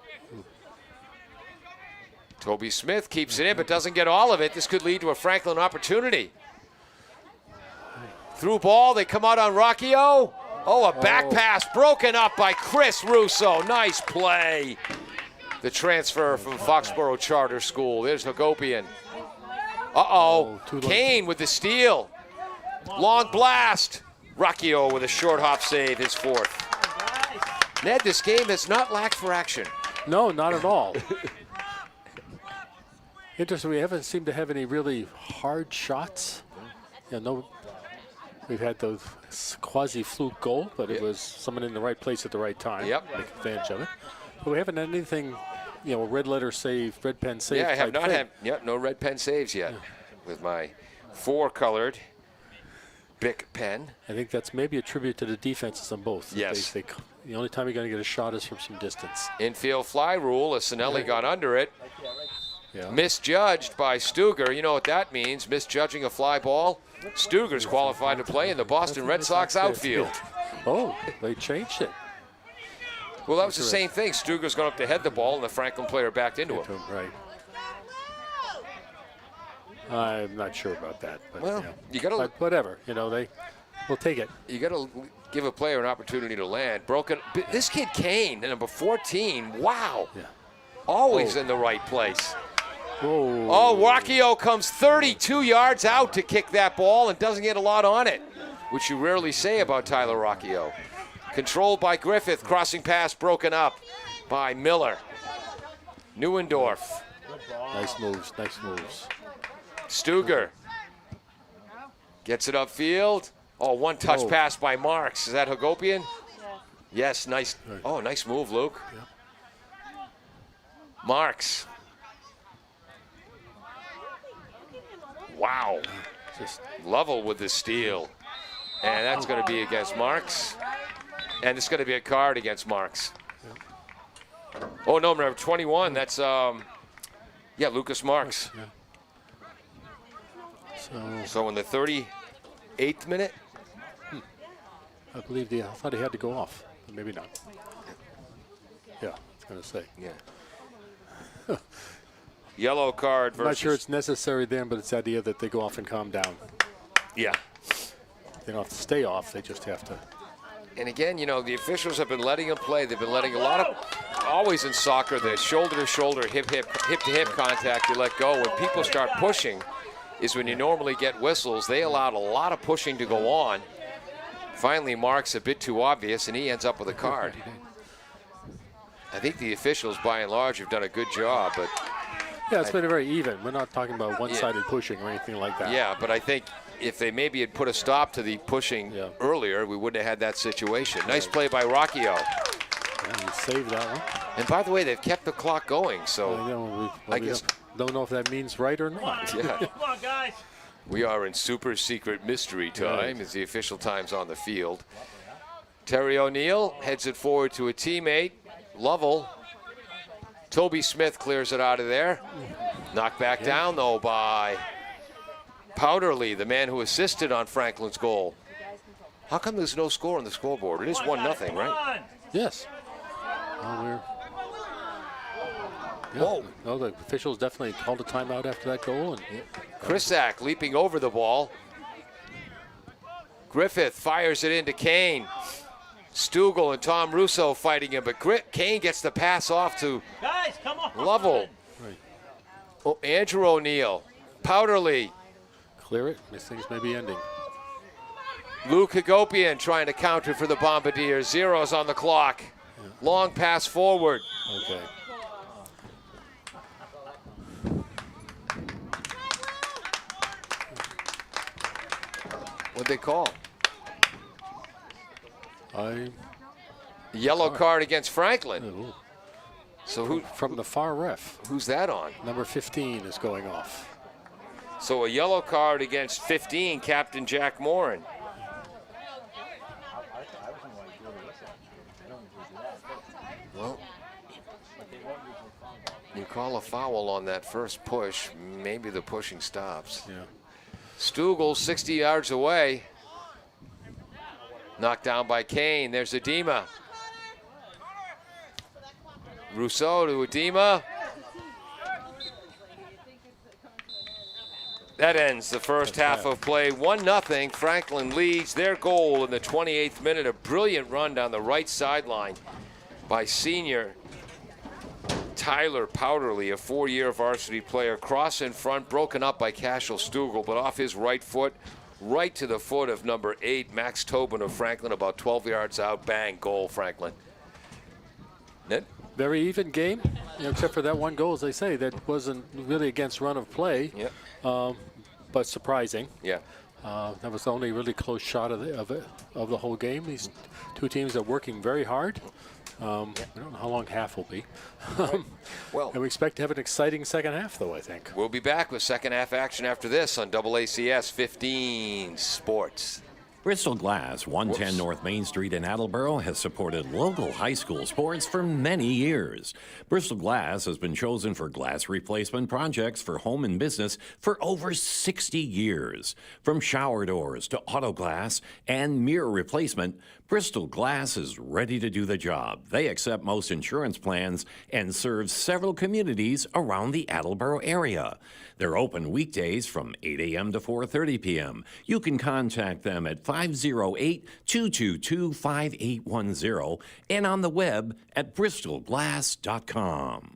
Toby Smith keeps it in, but doesn't get all of it. This could lead to a Franklin opportunity. Through ball, they come out on Rocchio. Oh, a back pass broken up by Chris Russo. Nice play. the transfer from Foxborough Charter School. There's Hagopian. Oh, too late. Kane with the steal. Long blast. Rocchio with a short hop save, his fourth. Ned, this game has not lacked for action. No, not at all. Interesting, we haven't seemed to have any really hard shots. Yeah, no, we've had the quasi-fluke goal, but it was someone in the right place at the right time. Yep. Make advantage of it. But we haven't had anything, you know, red letter save, red pen save. Yeah, I have type not thing. had no red pen saves yet with my four-colored Bic pen. I think that's maybe a tribute to the defenses on both. Yes. The only time you're going to get a shot is from some distance. Infield fly rule as Sinelli got under it. Yeah. Misjudged by Stuger. You know what that means, misjudging a fly ball. Stuger's qualified to play in the Boston Red Sox outfield. Oh, they changed it. Well, that was the same thing. Stuger's gone up to head the ball, and the Franklin player backed into him. Right. I'm not sure about that. But, Well, yeah. you got to But whatever, you know, we'll take it. give a player an opportunity to land. Broken. This kid Kane, number 14. Wow. Yeah. Always in the right place. Whoa. Oh, Rocchio comes 32 yards out to kick that ball and doesn't get a lot on it, which you rarely say about Tyler Rocchio. Controlled by Griffith, crossing pass broken up by Miller. Neuendorf. Nice moves, nice moves. Stuger gets it upfield. Oh, one touch Whoa. pass by Marks. Is that Hagopian? Yes, nice. Right. Oh, nice move, Luke. Yep. Marks. Wow. Just Level with the steal. And that's going to be against Marks. And it's going to be a card against Marks. Oh, no, number 21. That's, Lucas Marks. yeah. So So in the 38th minute, I believe I thought he had to go off, but maybe not. Yeah, I was going to say. yeah. Yellow card I'm versus. not sure it's necessary then, but it's the idea that they go off and calm down. Yeah. They don't have to stay off. They just have to. And again, you know, the officials have been letting him play. They've been letting a lot of, always in soccer, the shoulder to shoulder, hip to hip contact, you let go. When people start pushing is when you normally get whistles. They allowed a lot of pushing to go on. Finally, Mark's a bit too obvious, and he ends up with a card. I think the officials, by and large, have done a good job, but Yeah, it's been very even. We're not talking about one-sided pushing or anything like that. yeah, but I think if they maybe had put a stop to the pushing Yeah. earlier, we wouldn't have had that situation. Nice play by Rocchio. Yeah, he saved that one. And by the way, they've kept the clock going, so I guess- don't know if that means right or not. yeah. Come on, guys. We are in super secret mystery time as the official time's on the field. Terry O'Neill heads it forward to a teammate, Lovell. Toby Smith clears it out of there. Knocked back down, though, by Powderly, the man who assisted on Franklin's goal. How come there's no score on the scoreboard? It is 1-0, Come right? on. Yes. Well, Whoa. no, the officials definitely called a timeout after that goal. And Krisak leaping over the ball. Griffith fires it into Kane. Stugel and Tom Russo fighting him, but Kane gets the pass off to Guys, come on. Lovell. right, Oh, Andrew O'Neill. Powderly. clear it. This thing's maybe ending. Luke Hagopian trying to counter for the Bombardiers. Zeros on the clock. Long pass forward. Okay. What'd they call? Yellow card against Franklin. Ooh. So From the far ref, who's that on? number 15 is going off. So a yellow card against 15, Captain Jack Morin. Well, you call a foul on that first push, maybe the pushing stops. Yeah. Stugel 60 yards away. Knocked down by Kane. There's Edema. Rousseau to Edema. That ends the first half of play. 1-0. Franklin leads their goal in the 28th minute. A brilliant run down the right sideline by senior Tyler Powderly, a 4-year varsity player, cross in front, broken up by Cashel Stugel, but off his right foot, right to the foot of number 8, Max Tobin of Franklin, about 12 yards out. Bang, goal, Franklin. Ned? Very even game, except for that one goal, as I say, that wasn't really against run of play, but surprising. Yeah. That was the only really close shot of the whole game. These two teams are working very hard. We don't know how long half will be. Well, and we expect to have an exciting second half, though, I think. We'll be back with second half action after this on AACS 15 Sports. Bristol Glass, 110 North Main Street in Attleboro, has supported local high school sports for many years. Bristol Glass has been chosen for glass replacement projects for home and business for over 60 years. From shower doors to auto glass and mirror replacement, Bristol Glass is ready to do the job. They accept most insurance plans and serve several communities around the Attleboro area. They're open weekdays from 8 a.m. to 4:30 p.m. You can contact them at 508-222-5810 and on the web at bristolglass.com.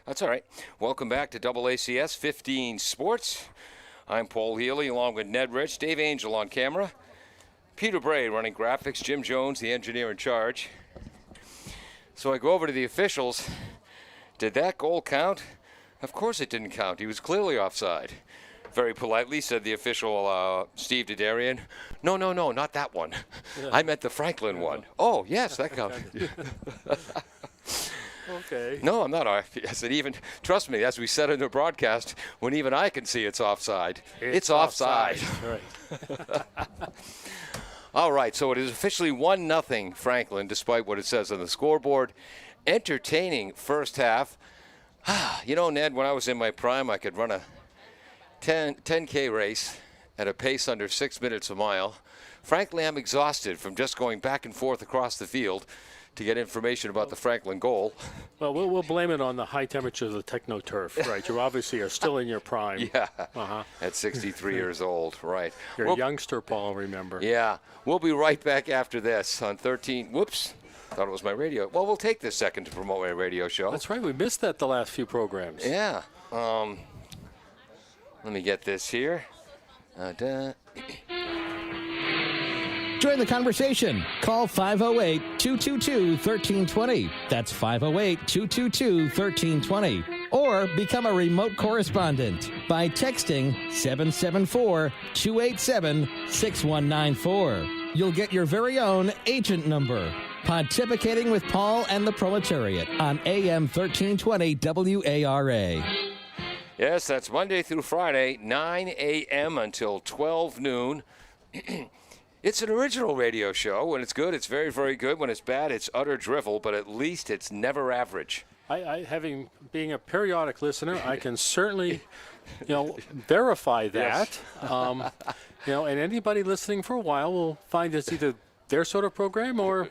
That's all right. Welcome back to AACS 15 Sports. I'm Paul Healy along with Ned Rich, Dave Angel on camera, Peter Bray running graphics, Jim Jones, the engineer in charge. So I go over to the officials. Did that goal count? Of course it didn't count. He was clearly offside. Very politely said the official, Steve Dedarian. No, not that one. Yeah. I meant the Franklin one. Oh, yes, that counted. Okay. No, I'm not. I said even, trust me, as we said in the broadcast, when even I can see it's offside, it's offside. Right. All right, so it is officially 1-0 Franklin, despite what it says on the scoreboard. Entertaining first half. You know, Ned, when I was in my prime, I could run a 10K race at a pace under 6 minutes a mile. Frankly, I'm exhausted from just going back and forth across the field to get information about the Franklin goal. Well, we'll blame it on the high temperatures of the techno-turf, right? You obviously are still in your prime. Yeah, at 63 years old, right. You're a youngster, Paul, remember. Yeah, we'll be right back after this on 13. Whoops, thought it was my radio. Well, we'll take this second to promote my radio show. That's right. We missed that the last few programs. Yeah. Let me get this here. Join the conversation. Call 508-222-1320. That's 508-222-1320. Or become a remote correspondent by texting 774-287-6194. You'll get your very own agent number. Pontificating with Paul and the Proletariat on AM 1320 WARA. Yes, that's Monday through Friday, 9 a.m. until 12 noon. It's an original radio show. When it's good, it's very, very good. When it's bad, it's utter drivel, but at least it's never average. Being a periodic listener, I can certainly, verify that. And anybody listening for a while will find it's either their sort of program or,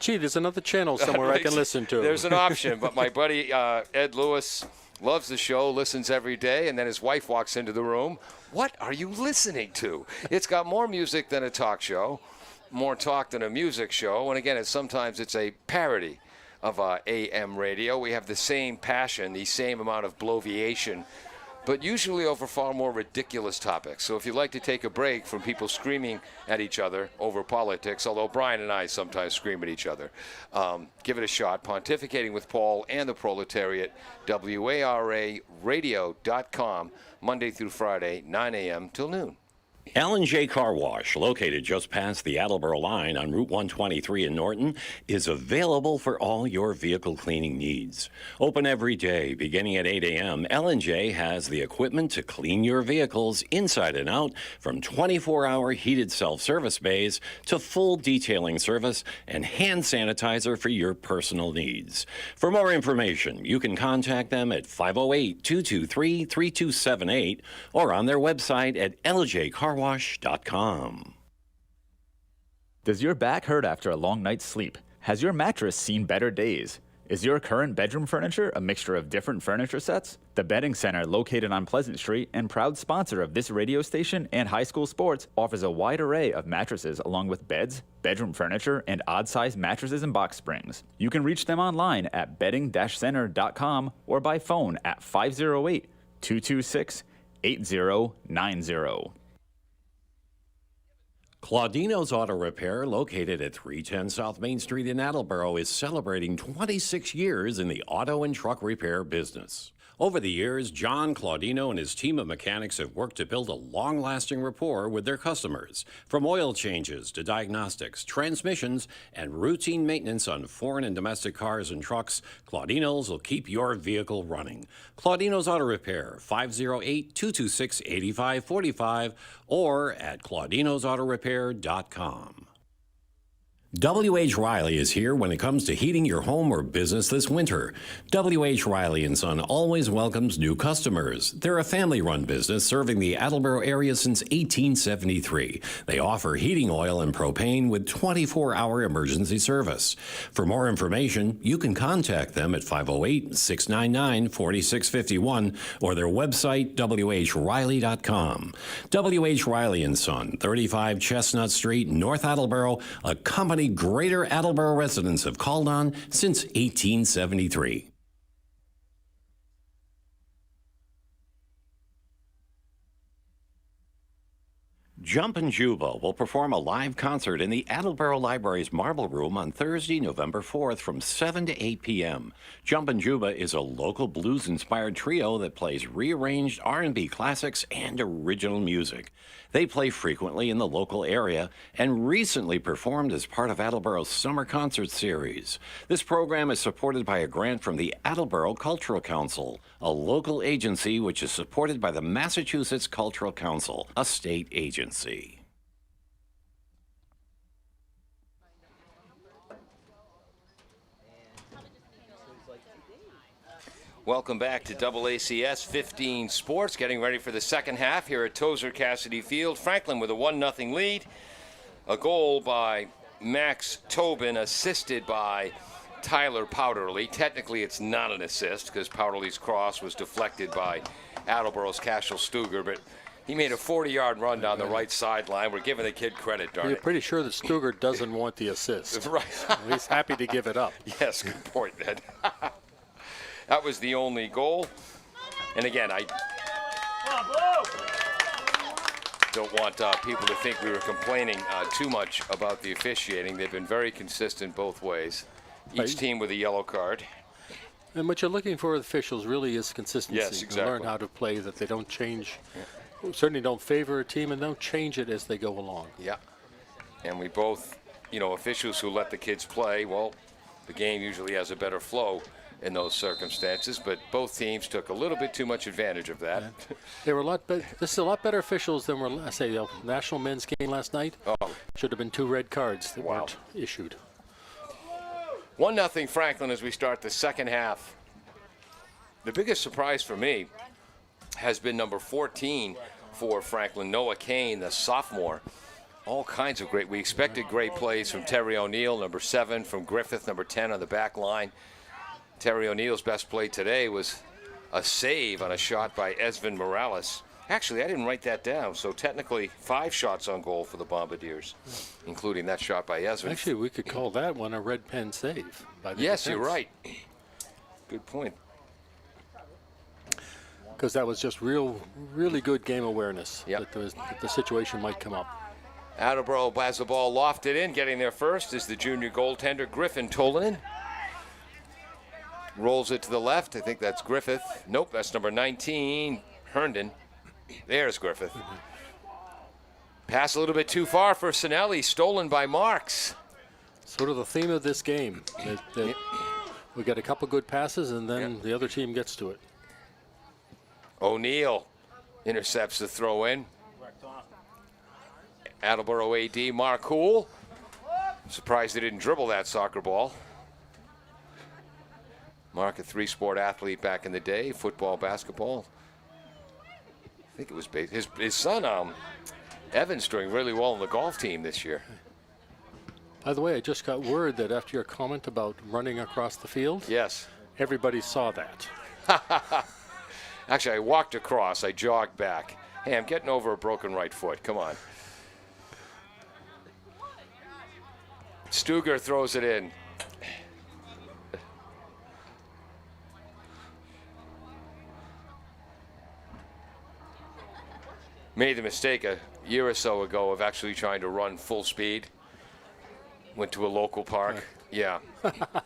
gee, there's another channel somewhere I can listen to. There's an option, but my buddy Ed Lewis loves the show, listens every day, and then his wife walks into the room. What are you listening to? It's got more music than a talk show, more talk than a music show, and again, sometimes it's a parody of AM radio. We have the same passion, the same amount of bloviation, but usually over far more ridiculous topics. So if you'd like to take a break from people screaming at each other over politics, although Brian and I sometimes scream at each other, give it a shot. Pontificating with Paul and the Proletariat, WARAradio.com, Monday through Friday, 9 a.m. till noon. L&J Car Wash, located just past the Attleboro line on Route 123 in Norton, is available for all your vehicle cleaning needs. Open every day, beginning at 8 a.m., L&J has the equipment to clean your vehicles inside and out, from 24-hour heated self-service bays to full detailing service and hand sanitizer for your personal needs. For more information, you can contact them at 508-223-3278 or on their website at ljcarwash.com. Does your back hurt after a long night's sleep? Has your mattress seen better days? Is your current bedroom furniture a mixture of different furniture sets? The Bedding Center, located on Pleasant Street and proud sponsor of this radio station and high school sports, offers a wide array of mattresses along with beds, bedroom furniture, and odd-sized mattresses and box springs. You can reach them online at bedding-center.com or by phone at 508-226-8090. Claudino's Auto Repair, located at 310 South Main Street in Attleboro, is celebrating 26 years in the auto and truck repair business. Over the years, John Claudino and his team of mechanics have worked to build a long-lasting rapport with their customers. From oil changes to diagnostics, transmissions, and routine maintenance on foreign and domestic cars and trucks, Claudino's will keep your vehicle running. Claudino's Auto Repair, 508-226-8545 or at claudinosautorepair.com. W.H. Riley is here when it comes to heating your home or business this winter. W.H. Riley & Son always welcomes new customers. They're a family-run business serving the Attleboro area since 1873. They offer heating oil and propane with 24-hour emergency service. For more information, you can contact them at 508-699-4651 or their website, whriley.com. W.H. Riley & Son, 35 Chestnut Street, North Attleboro, a company Greater Attleboro residents have called on since 1873. Jumpin' Juba will perform a live concert in the Attleboro Library's Marble Room on Thursday, November 4th from 7 to 8 p.m. Jumpin' Juba is a local blues-inspired trio that plays rearranged R&B classics and original music. They play frequently in the local area and recently performed as part of Attleboro's Summer Concert Series. This program is supported by a grant from the Attleboro Cultural Council, a local agency which is supported by the Massachusetts Cultural Council, a state agency. Welcome back to AACS 15 Sports, getting ready for the second half here at Tozer Cassidy Field. Franklin with a 1-0 lead. A goal by Max Tobin, assisted by Tyler Powderly. Technically, it's not an assist because Powderly's cross was deflected by Attleboro's Cashel Stuger, but he made a 40-yard run down the right sideline. We're giving the kid credit, darn You're it. pretty sure that Stuger doesn't want the assist. Right. He's happy to give it up. Yes, good point, Ned. That was the only goal. And again, I don't want people to think we were complaining too much about the officiating. They've been very consistent both ways. Each Right. team with a yellow card. And what you're looking for with officials really is consistency. Yes, exactly. To learn how to play, that they don't change, certainly don't favor a team and don't change it as they go along. Yeah. And we both, officials who let the kids play, well, the game usually has a better flow in those circumstances, but both teams took a little bit too much advantage of that. They were a lot better. This is a lot better officials than were, the national men's game last night. Oh. Should have been 2 red cards that Wow. weren't issued. 1-0 Franklin as we start the second half. The biggest surprise for me has been number 14 for Franklin, Noah Kane, the sophomore. All kinds of we expected great plays from Terry O'Neill, number 7, from Griffith, number 10 on the back line. Terry O'Neill's best play today was a save on a shot by Esvin Morales. Actually, I didn't write that down, so technically 5 shots on goal for the Bombardiers, including that shot by Esvin. Actually, we could call that one a red pen save. By the Yes, you're defense. right. Good point. Because that was just really good game awareness. Yep. That the situation might come up. Attleboro has the ball lofted in. Getting there first is the junior goaltender, Griffin Tolanen. Rolls it to the left. I think that's Griffith. Nope, that's number 19, Herndon. There's Griffith. Pass a little bit too far for Sinelli. Stolen by Marks. Sort of the theme of this game. That we got a couple good passes, and then Yep. the other team gets to it. O'Neill intercepts the throw in. Attleboro AD, Mark Hool. Surprised they didn't dribble that soccer ball. Mark, a 3-sport athlete back in the day, football, basketball. I think it was his son, Evan's doing really well on the golf team this year. By the way, I just got word that after your comment about running across the field, Yes. everybody saw that. Actually, I walked across. I jogged back. Hey, I'm getting over a broken right foot. Come on. Stuger throws it in. Made the mistake a year or so ago of actually trying to run full speed. Went to a local park. Yeah.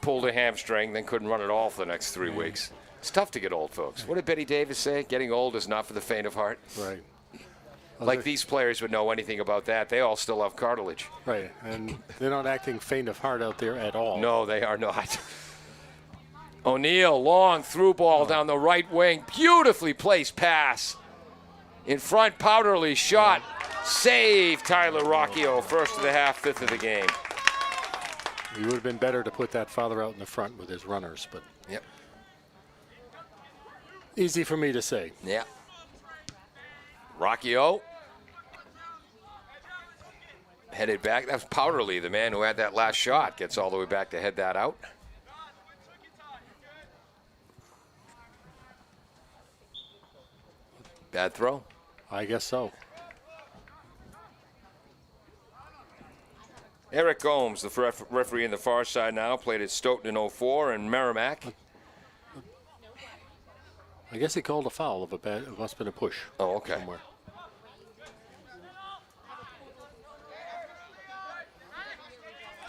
Pulled a hamstring, then couldn't run at all for the next 3 weeks. It's tough to get old, folks. What did Betty Davis say? Getting old is not for the faint of heart. Right. Like these players would know anything about that. They all still have cartilage. Right. And they're not acting faint of heart out there at all. No, they are not. O'Neill, long through ball down the right wing. Beautifully placed pass. In front, Powderly shot. Save, Tyler Rocchio. First of the half, 5th of the game. He would have been better to put that father out in the front with his runners, but Yep. easy for me to say. Yeah. Rocchio. Headed back. That was Powderly, the man who had that last shot. Gets all the way back to head that out. Bad throw. I guess so. Eric Gomes, the referee in the far side now, played at Stoughton in 04 and Merrimack. I guess he called a foul of a bad. It must have been a push. Oh, okay. Somewhere.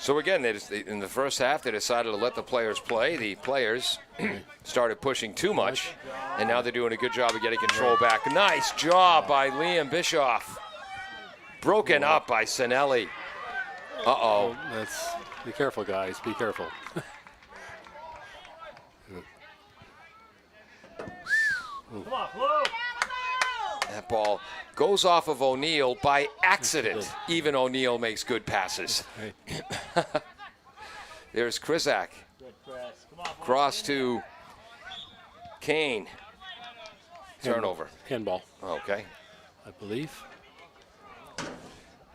So again, in the first half, they decided to let the players play. The players started pushing too much, and now they're doing a good job of getting control back. Nice job by Liam Bischoff. Broken up by Sinelli. Uh-oh. Be careful, guys. Be careful. Come on, Blue. That ball goes off of O'Neill by accident. Even O'Neill makes good passes. There's Krisak. Good press. Come on, Blue. Cross to Kane. Turnover. Handball, Okay. I believe.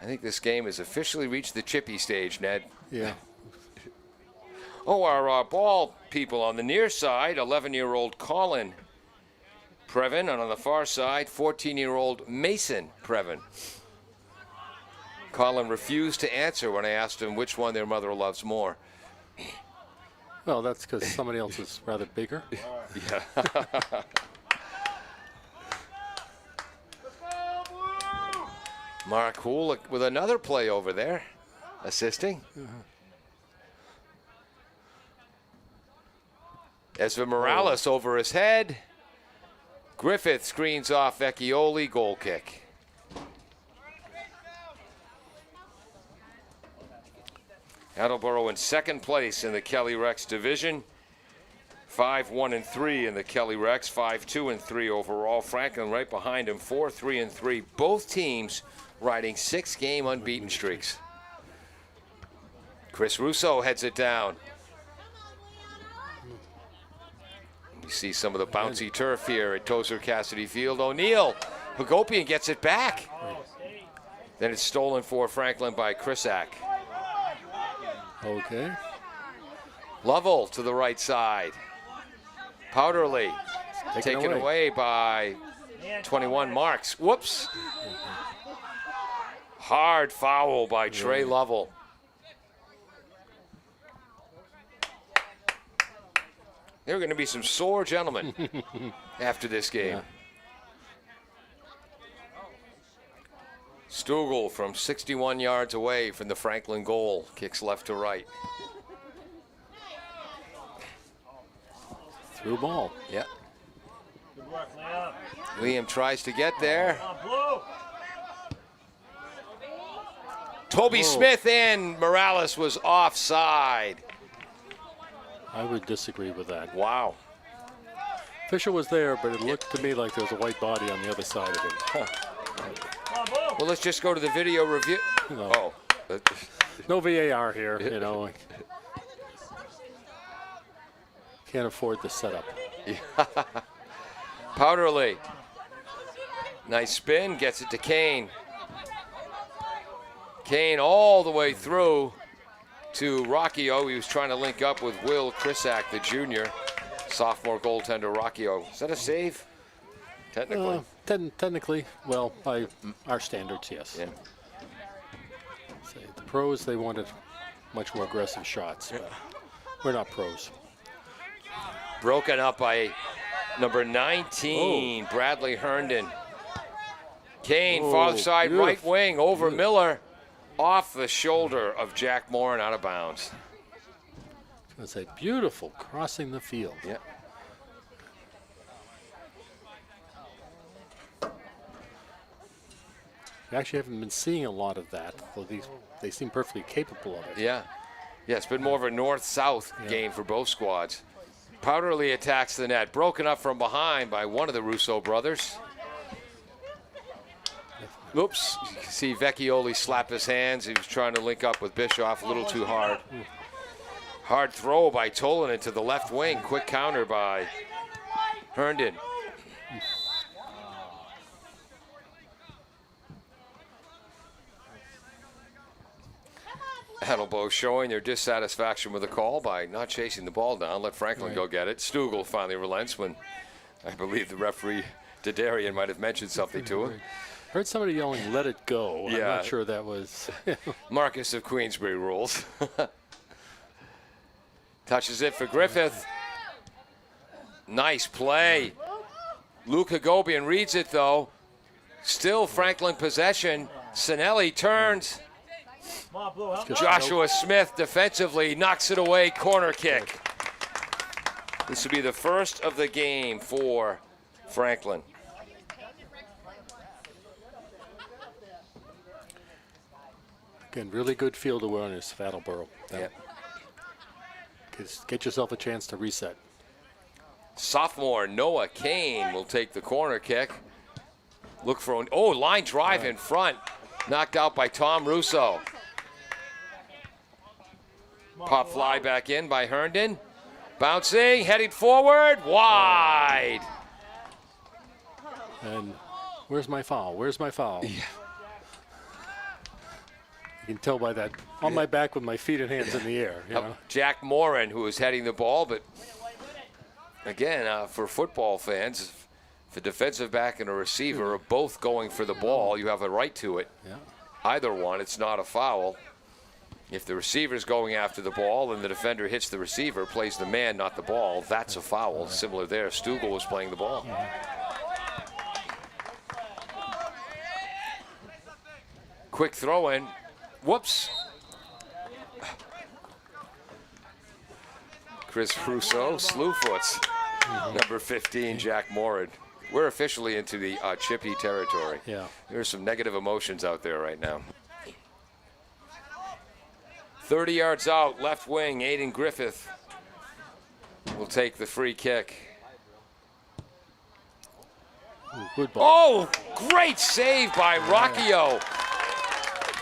I think this game has officially reached the chippy stage, Ned. Yeah. Oh, our ball people on the near side, 11-year-old Colin Previn, and on the far side, 14-year-old Mason Previn. Colin refused to answer when I asked him which one their mother loves more. Well, that's because somebody else is rather bigger. Yeah. Mark Hool with another play over there, assisting. Ezra Morales over his head. Griffith screens off Vecchioli, goal kick. Attleboro in second place in the Kelly Rex division. 5-1-3 in the Kelly Rex, 5-2-3 overall. Franklin right behind him, 4-3-3. Both teams riding 6-game unbeaten streaks. Chris Russo heads it down. You see some of the bouncy turf here at Tozer Cassidy Field. O'Neill, Hagopian gets it back. Then it's stolen for Franklin by Krisak. Okay. Lovell to the right side. Powderly taken away by 21 Marks. Whoops. Hard foul by Trey Lovell. There are going to be some sore gentlemen after this game. Yeah. Stugel from 61 yards away from the Franklin goal. Kicks left to right. Through ball. Yeah. Good work, Liam. Liam tries to get there. Come on, Blue. Toby Smith in. Morales was offside. I would disagree with that. Wow. Fisher was there, but it looked to me like there was a white body on the other side of him. Come on, Blue. Well, let's just go to the video review. No. Oh. No VAR here, you know. Can't afford the setup. Powderly. Nice spin. Gets it to Kane. Kane all the way through to Rockio. He was trying to link up with Will Krisak, the junior. Sophomore goaltender Rockio. Is that a save? Technically. Technically, well, by our standards, yes. Yeah. Say, the pros, they wanted much more aggressive shots, but we're not pros. Broken up by number 19, Bradley Herndon. Kane, far side, beautiful. right wing, over Miller. Off the shoulder of Jack Moore and out of bounds. I was going to say, beautiful, crossing the field. Yeah. We actually haven't been seeing a lot of that, though they seem perfectly capable of it. Yeah. Yeah, it's been more of a north-south game for both squads. Powderly attacks the net. Broken up from behind by one of the Russo brothers. Oops. You can see Vecchioli slap his hands. He was trying to link up with Bischoff a little too hard. Hard throw by Tolan into the left wing. Quick counter by Herndon. Attleboro showing their dissatisfaction with the call by not chasing the ball down. Let Franklin go get it. Stugel finally relents when I believe the referee, Didarian, might have mentioned something to him. Heard somebody yelling, "Let it go." I'm Yeah. not sure that was. Marcus of Queensbury rules. Touches it for Griffith. Nice play. Luke Hagopian reads it, though. Still Franklin possession. Sinelli turns. Come on, Blue. Help Joshua Smith defensively knocks it away, corner kick. This will be the first of the game for Franklin. Again, really good field awareness of Attleboro. Yeah. Get yourself a chance to reset. Sophomore Noah Kane will take the corner kick. Look for an line drive in front, knocked out by Tom Russo. Pop fly back in by Herndon. Bouncing, heading forward, wide. And where's my foul? Where's my foul? Yeah. You can tell by that. On my back with my feet and hands in the air. You know? Jack Morin, who is heading the ball, but again, for football fans, if a defensive back and a receiver are both going for the ball, you have a right to it. Yeah. Either one, it's not a foul. If the receiver's going after the ball and the defender hits the receiver, plays the man, not the ball, that's a foul. Similar there, Stugel was playing the ball. Quick throw in. Whoops. Chris Russo, Slewfoots. Number 15, Jack Morin. We're officially into the chippy territory. Yeah. There's some negative emotions out there right now. 30 yards out, left wing, Aiden Griffith will take the free kick. Ooh, good ball. Oh, great save by Rocchio.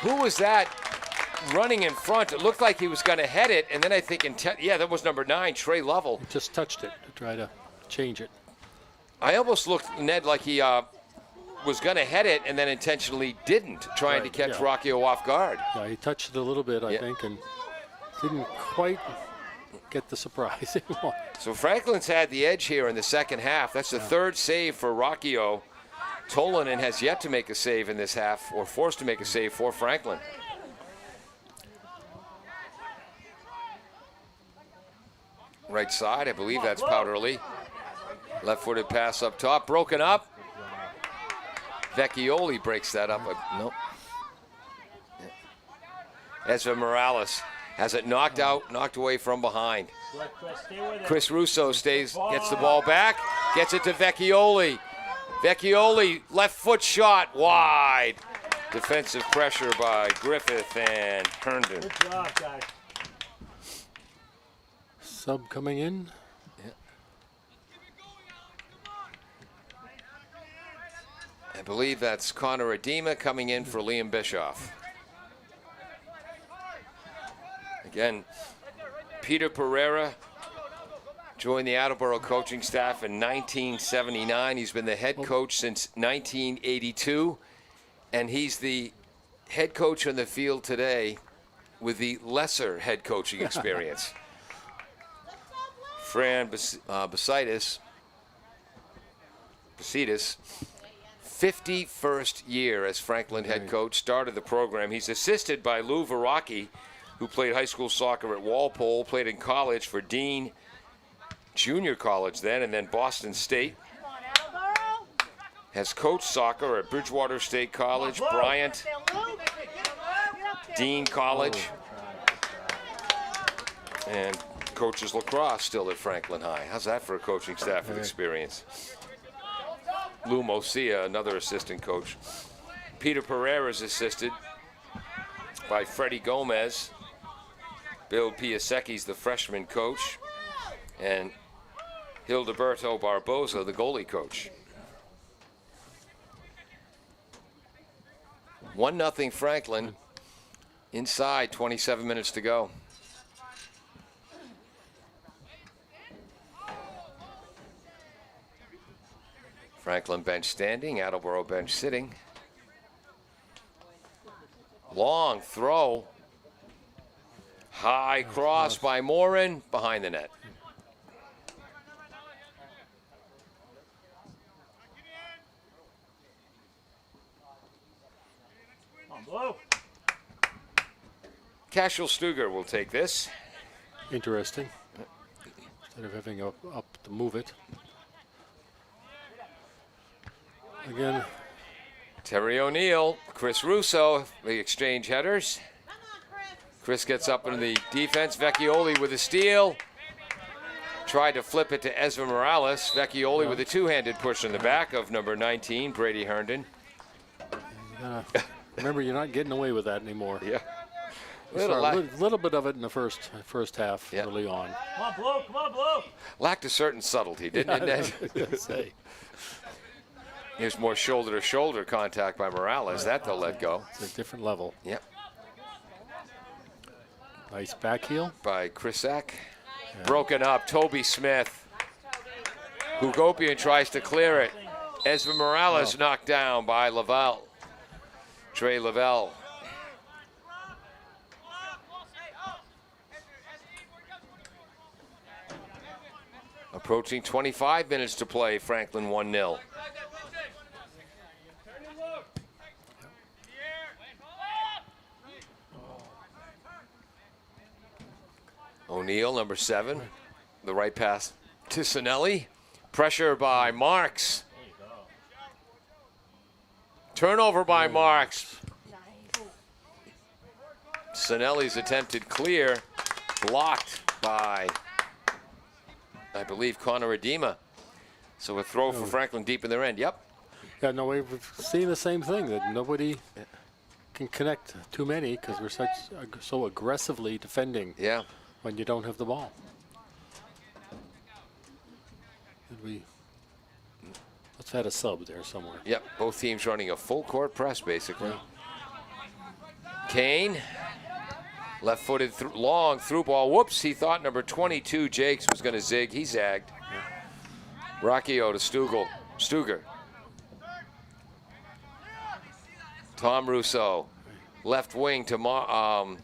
Who was that running in front? It looked like he was going to head it, and then I think, that was number 9, Trey Lovell. Just touched it to try to change it. I almost looked, Ned, like he was going to head it and then intentionally didn't, trying to catch Rocchio off guard. Yeah, he touched it a little bit, I think, and didn't quite get the surprise. So Franklin's had the edge here in the second half. That's the third save for Rocchio. Tolanen has yet to make a save in this half, or forced to make a save for Franklin. Right side, I believe that's Powderly. Left-footed pass up top, broken up. Vecchioli breaks that up. Nope. Ezra Morales has it knocked out, knocked away from behind. Chris Russo gets the ball back, gets it to Vecchioli. Vecchioli, left foot shot, wide. Defensive pressure by Griffith and Herndon. Good job, guys. Sub coming in. I believe that's Connor Adema coming in for Liam Bischoff. Again, Peter Pereira joined the Attleboro coaching staff in 1979. He's been the head coach since 1982, and he's the head coach on the field today with the lesser head coaching experience. Fran Basitis, 51st year as Franklin head coach, started the program. He's assisted by Lou Veracchi, who played high school soccer at Walpole, played in college for Dean Junior College then, and then Boston State. Has coached soccer at Bridgewater State College, Bryant, Dean College, and coaches lacrosse still at Franklin High. How's that for a coaching staff with experience? Lou Mosia, another assistant coach. Peter Pereira is assisted by Freddie Gomez. Bill Piasecki's the freshman coach. And Hildeberto Barboza, the goalie coach. 1-0 Franklin. Inside, 27 minutes to go. Franklin bench standing, Attleboro bench sitting. Long throw. High cross by Morin, behind the net. Cashel Stuger will take this. Interesting. Instead of having up to move it. Again. Terry O'Neill, Chris Russo, the exchange headers. Chris gets up into the defense. Vecchioli with a steal. Tried to flip it to Ezra Morales. Vecchioli with a two-handed push in the back of number 19, Brady Herndon. Remember, you're not getting away with that anymore. Yeah. Little bit of it in the first half early on. Come on, Blue. Come on, Blue. Lacked a certain subtlety, didn't it, Ned? Say. Here's more shoulder-to-shoulder contact by Morales. That they'll let go. It's a different level. Yep. Nice back heel. By Krisak. Broken up. Toby Smith. Hugopian tries to clear it. Ezra Morales knocked down by Lavelle. Trey Lavelle. Approaching 25 minutes to play. Franklin 1-0. O'Neal, number 7. The right pass to Sinelli. Pressure by Marks. Turnover by Marks. Sinelli's attempted clear. Blocked by, I believe, Connor Edema. So a throw for Franklin deep in their end. Yep. Yeah, no, we've seen the same thing, that nobody can connect too many because we're so aggressively defending. Yeah. When you don't have the ball. Let's add a sub there somewhere. Yep, both teams running a full court press, basically. Kane, left-footed, long through ball. Whoops, he thought number 22, Jakes, was going to zig. He zagged. Rocchio to Stuger. Tom Russo, left wing to Hall.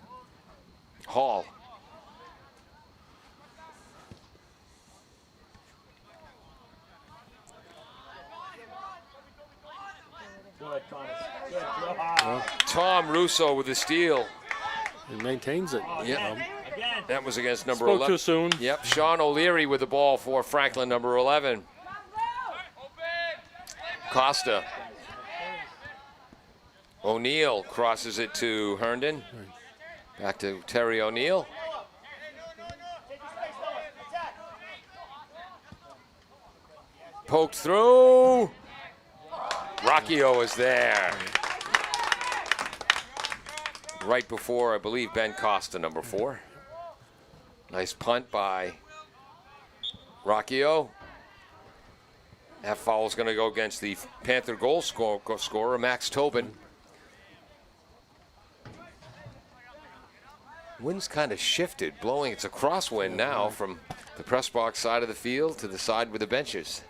Good, Thomas. Good job. Tom Russo with the steal. He maintains it. Yep. Again. That was against number Spoke 11. too soon. Yep, Sean O'Leary with the ball for Franklin, number 11. Costa. O'Neal crosses it to Herndon. Back to Terry O'Neal. Poked through. Rocchio is there. Right before, I believe, Ben Costa, number 4. Nice punt by Rocchio. That foul is going to go against the Panther goal scorer, Max Tobin. Wind's kind of shifted, blowing. It's a crosswind now from the press box side of the field to the side with the benches.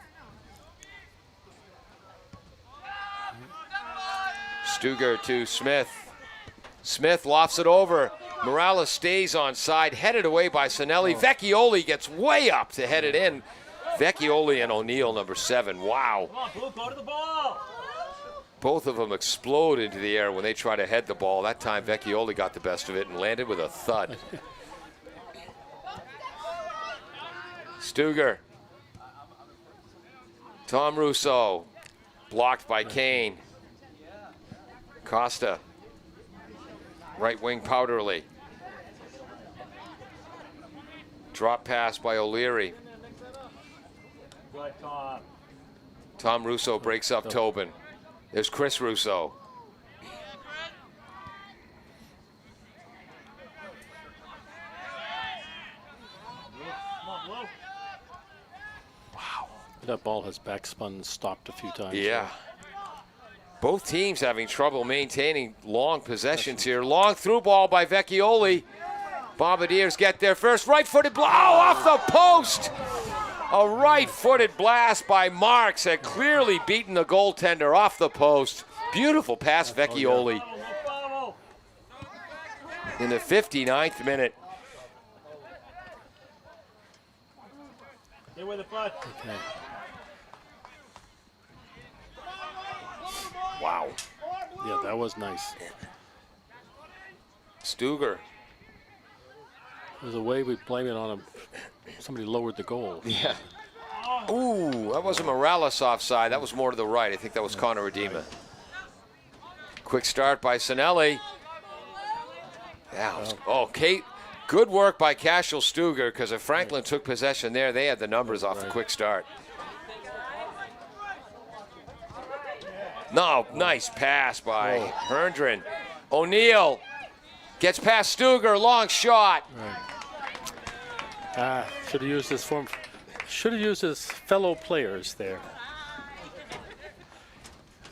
Stuger to Smith. Smith lofts it over. Morales stays on side, headed away by Sinelli. Vecchioli gets way up to head it in. Vecchioli and O'Neal, number 7. Wow. Come on, Blue, go to the ball. Both of them explode into the air when they try to head the ball. That time Vecchioli got the best of it and landed with a thud. Stuger. Tom Russo. Blocked by Kane. Costa. Right wing Powderly. Drop pass by O'Leary. Good, Tom. Tom Russo breaks up Tobin. There's Chris Russo. Come on, Blue. That ball has backspun and stopped a few times. Yeah. Both teams having trouble maintaining long possessions here. Long through ball by Vecchioli. Bombardiers get there first. Right-footed blow off the post. A right-footed blast by Marks had clearly beaten the goaltender off the post. Beautiful pass, Vecchioli. No foul. In the 59th minute. Stay with the butt. Okay. Wow. Yeah, that was nice. Stuger. There's a way we blame it on him. Somebody lowered the goal. Yeah. Ooh, that wasn't Morales offside. That was more to the right. I think that was Connor Edema. Quick start by Sinelli. Yeah. Oh, Kate. Good work by Cashel Stuger, because if Franklin took possession there, they had the numbers off the quick start. No, nice pass by Herndren. O'Neill gets past Stuger, long shot. Should have used his form. Should have used his fellow players there.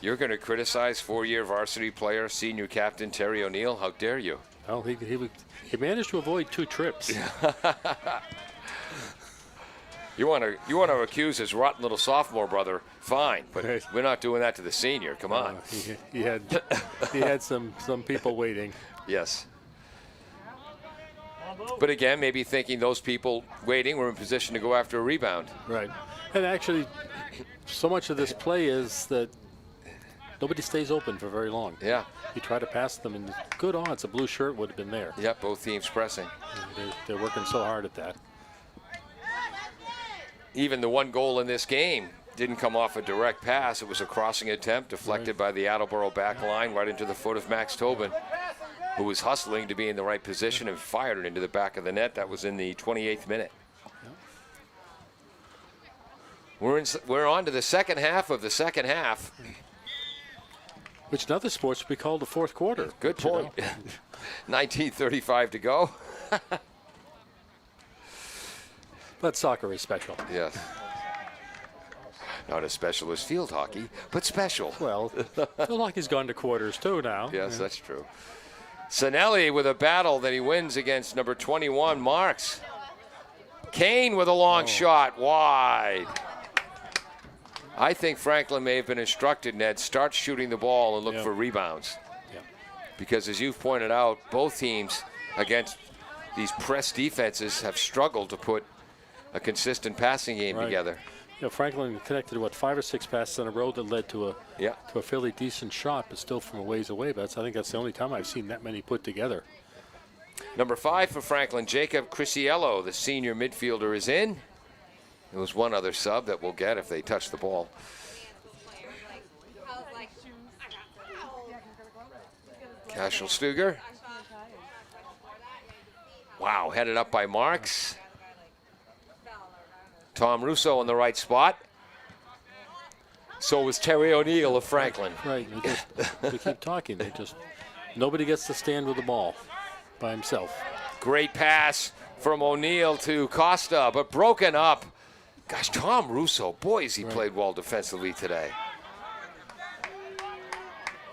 You're going to criticize four-year varsity player, senior captain Terry O'Neill? How dare you? Well, he managed to avoid 2 trips. You want to accuse his rotten little sophomore brother? Fine, but Right. we're not doing that to the senior. Come on. He had some people waiting. Yes. But again, maybe thinking those people waiting were in position to go after a rebound. Right. And actually, so much of this play is that nobody stays open for very long. Yeah. You try to pass them, and good odds a blue shirt would have been there. Yep, both teams pressing. They're working so hard at that. Even the one goal in this game didn't come off a direct pass. It was a crossing attempt deflected by the Attleboro back line right into the foot of Max Tobin, who was hustling to be in the right position and fired it into the back of the net. That was in the 28th minute. We're on to the second half of the second half. Which in other sports would be called the fourth quarter. Good point. 19:35 to go. But soccer is special. Yes. Not as special as field hockey, but special. Well, field hockey's gone to quarters too now. Yes, that's true. Sinelli with a battle that he wins against number 21, Marks. Kane with a long shot, wide. I think Franklin may have been instructed, Ned, start shooting the ball and look for rebounds. Yeah. Because as you've pointed out, both teams against these press defenses have struggled to put a consistent passing game together. You know, Franklin connected 5 or 6 passes in a row that led to a fairly decent shot, but still from a ways away. But I think that's the only time I've seen that many put together. Number 5 for Franklin, Jacob Crisiello, the senior midfielder, is in. There was one other sub that we'll get if they touch the ball. Cashel Stuger. Wow, headed up by Marks. Tom Russo in the right spot. So was Terry O'Neill of Franklin. Right. We keep talking. Nobody gets to stand with the ball by himself. Great pass from O'Neill to Costa, but broken up. Gosh, Tom Russo, boy, has he played well defensively today.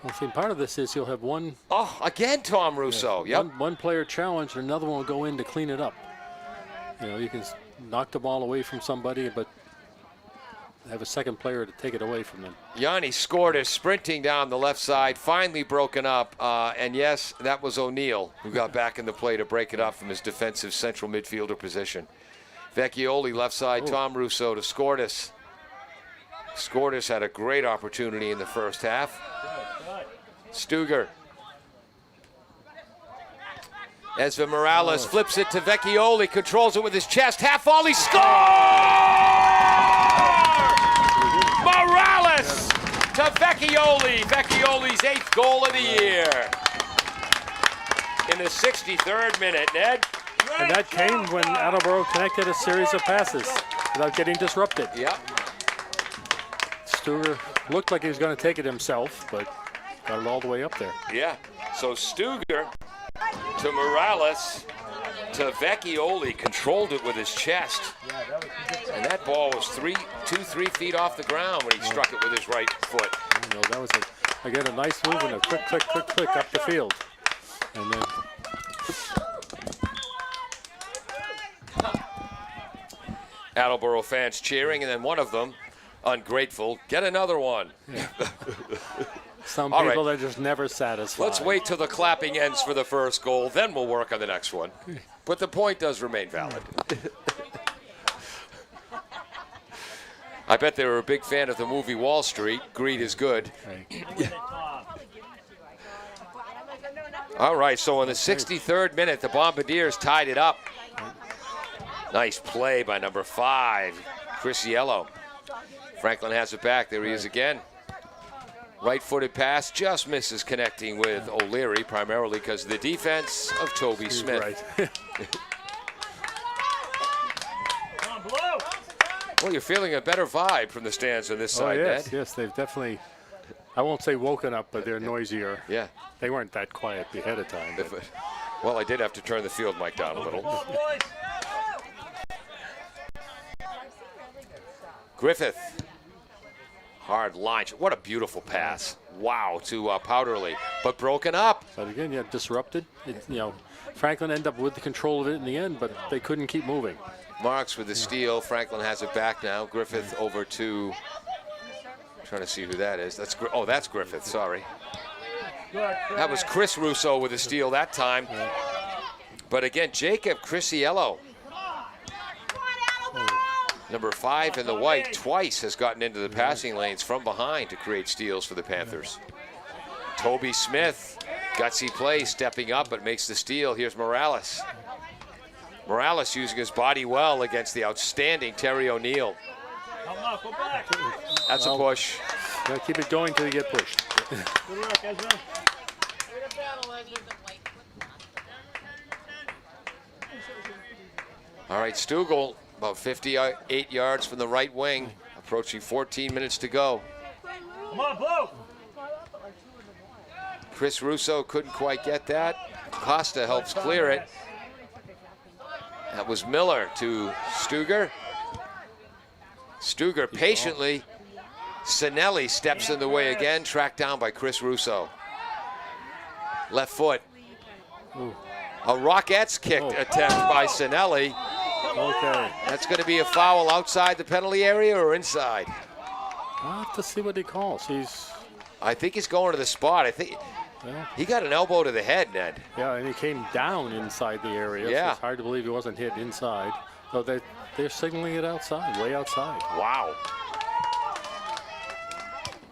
Well, see, part of this is you'll have one. Oh, again, Tom Russo. One player challenge, and another one will go in to clean it up. You know, you can knock the ball away from somebody, but have a second player to take it away from them. Yanni scored it, sprinting down the left side, finally broken up. And yes, that was O'Neill who got back in the play to break it up from his defensive central midfielder position. Vecchioli left side, Tom Russo to Skortis. Skortis had a great opportunity in the first half. Stuger. Ezra Morales flips it to Vecchioli, controls it with his chest. Half volley, score! Morales to Vecchioli. Vecchioli's 8th goal of the year. In the 63rd minute, Ned. And that came when Attleboro connected a series of passes without getting disrupted. Yep. Stuger looked like he was going to take it himself, but got it all the way up there. Yeah. So Stuger to Morales to Vecchioli, controlled it with his chest. And that ball was 3 feet off the ground when he struck it with his right foot. You know, that was again a nice move and a quick up the field. And then Attleboro fans cheering, and then one of them, ungrateful, get another one. yeah. Some All people right. are just never satisfied. Let's wait till the clapping ends for the first goal, then we'll work on the next one. But the point does remain valid. I bet they were a big fan of the movie Wall Street. Greed is good. Right. All right, so in the 63rd minute, the Bombardiers tied it up. Nice play by number 5, Crisiello. Franklin has it back. There he is again. Right-footed pass just misses connecting with O'Leary, primarily because of the defense of Toby Smith. Right. Come on, Blue. Well, you're feeling a better vibe from the stands on this Oh, side, yes, Ned. yes, they've definitely, I won't say woken up, but they're noisier. Yeah. They weren't that quiet ahead of time. but- Well, I did have to turn the field mic down a little. Come on, boys. Griffith. Hard line. What a beautiful pass. Wow, to Powderly. But broken up. But again, yeah, disrupted. Franklin ended up with the control of it in the end, but they couldn't keep moving. Marks with the steal. Franklin has it back now. Griffith over to... Trying to see who that is. That's Griffith, sorry. That was Chris Russo with a steal that time. But again, Jacob Crisiello, number 5 in the white, twice has gotten into the passing lanes from behind to create steals for the Panthers. Toby Smith, gutsy play, stepping up, but makes the steal. Here's Morales. Morales using his body well against the outstanding Terry O'Neill. Come on, go back. That's a push. Gotta keep it going till you get pushed. Good work, Ezra. All right, Stugel, about 58 yards from the right wing, approaching 14 minutes to go. Come on, Blue. Chris Russo couldn't quite get that. Costa helps clear it. That was Miller to Stuger. Stuger patiently. Sinelli steps in the way again, tracked down by Chris Russo. Left foot. A Rockettes kick attempt by Sinelli. Okay. That's going to be a foul outside the penalty area or inside? I'll have to see what he calls. I think he's going to the spot. I think he got an elbow to the head, Ned. Yeah, and he came down inside the area. Yeah. So it's hard to believe he wasn't hit inside. So they're signaling it outside, way outside. Wow.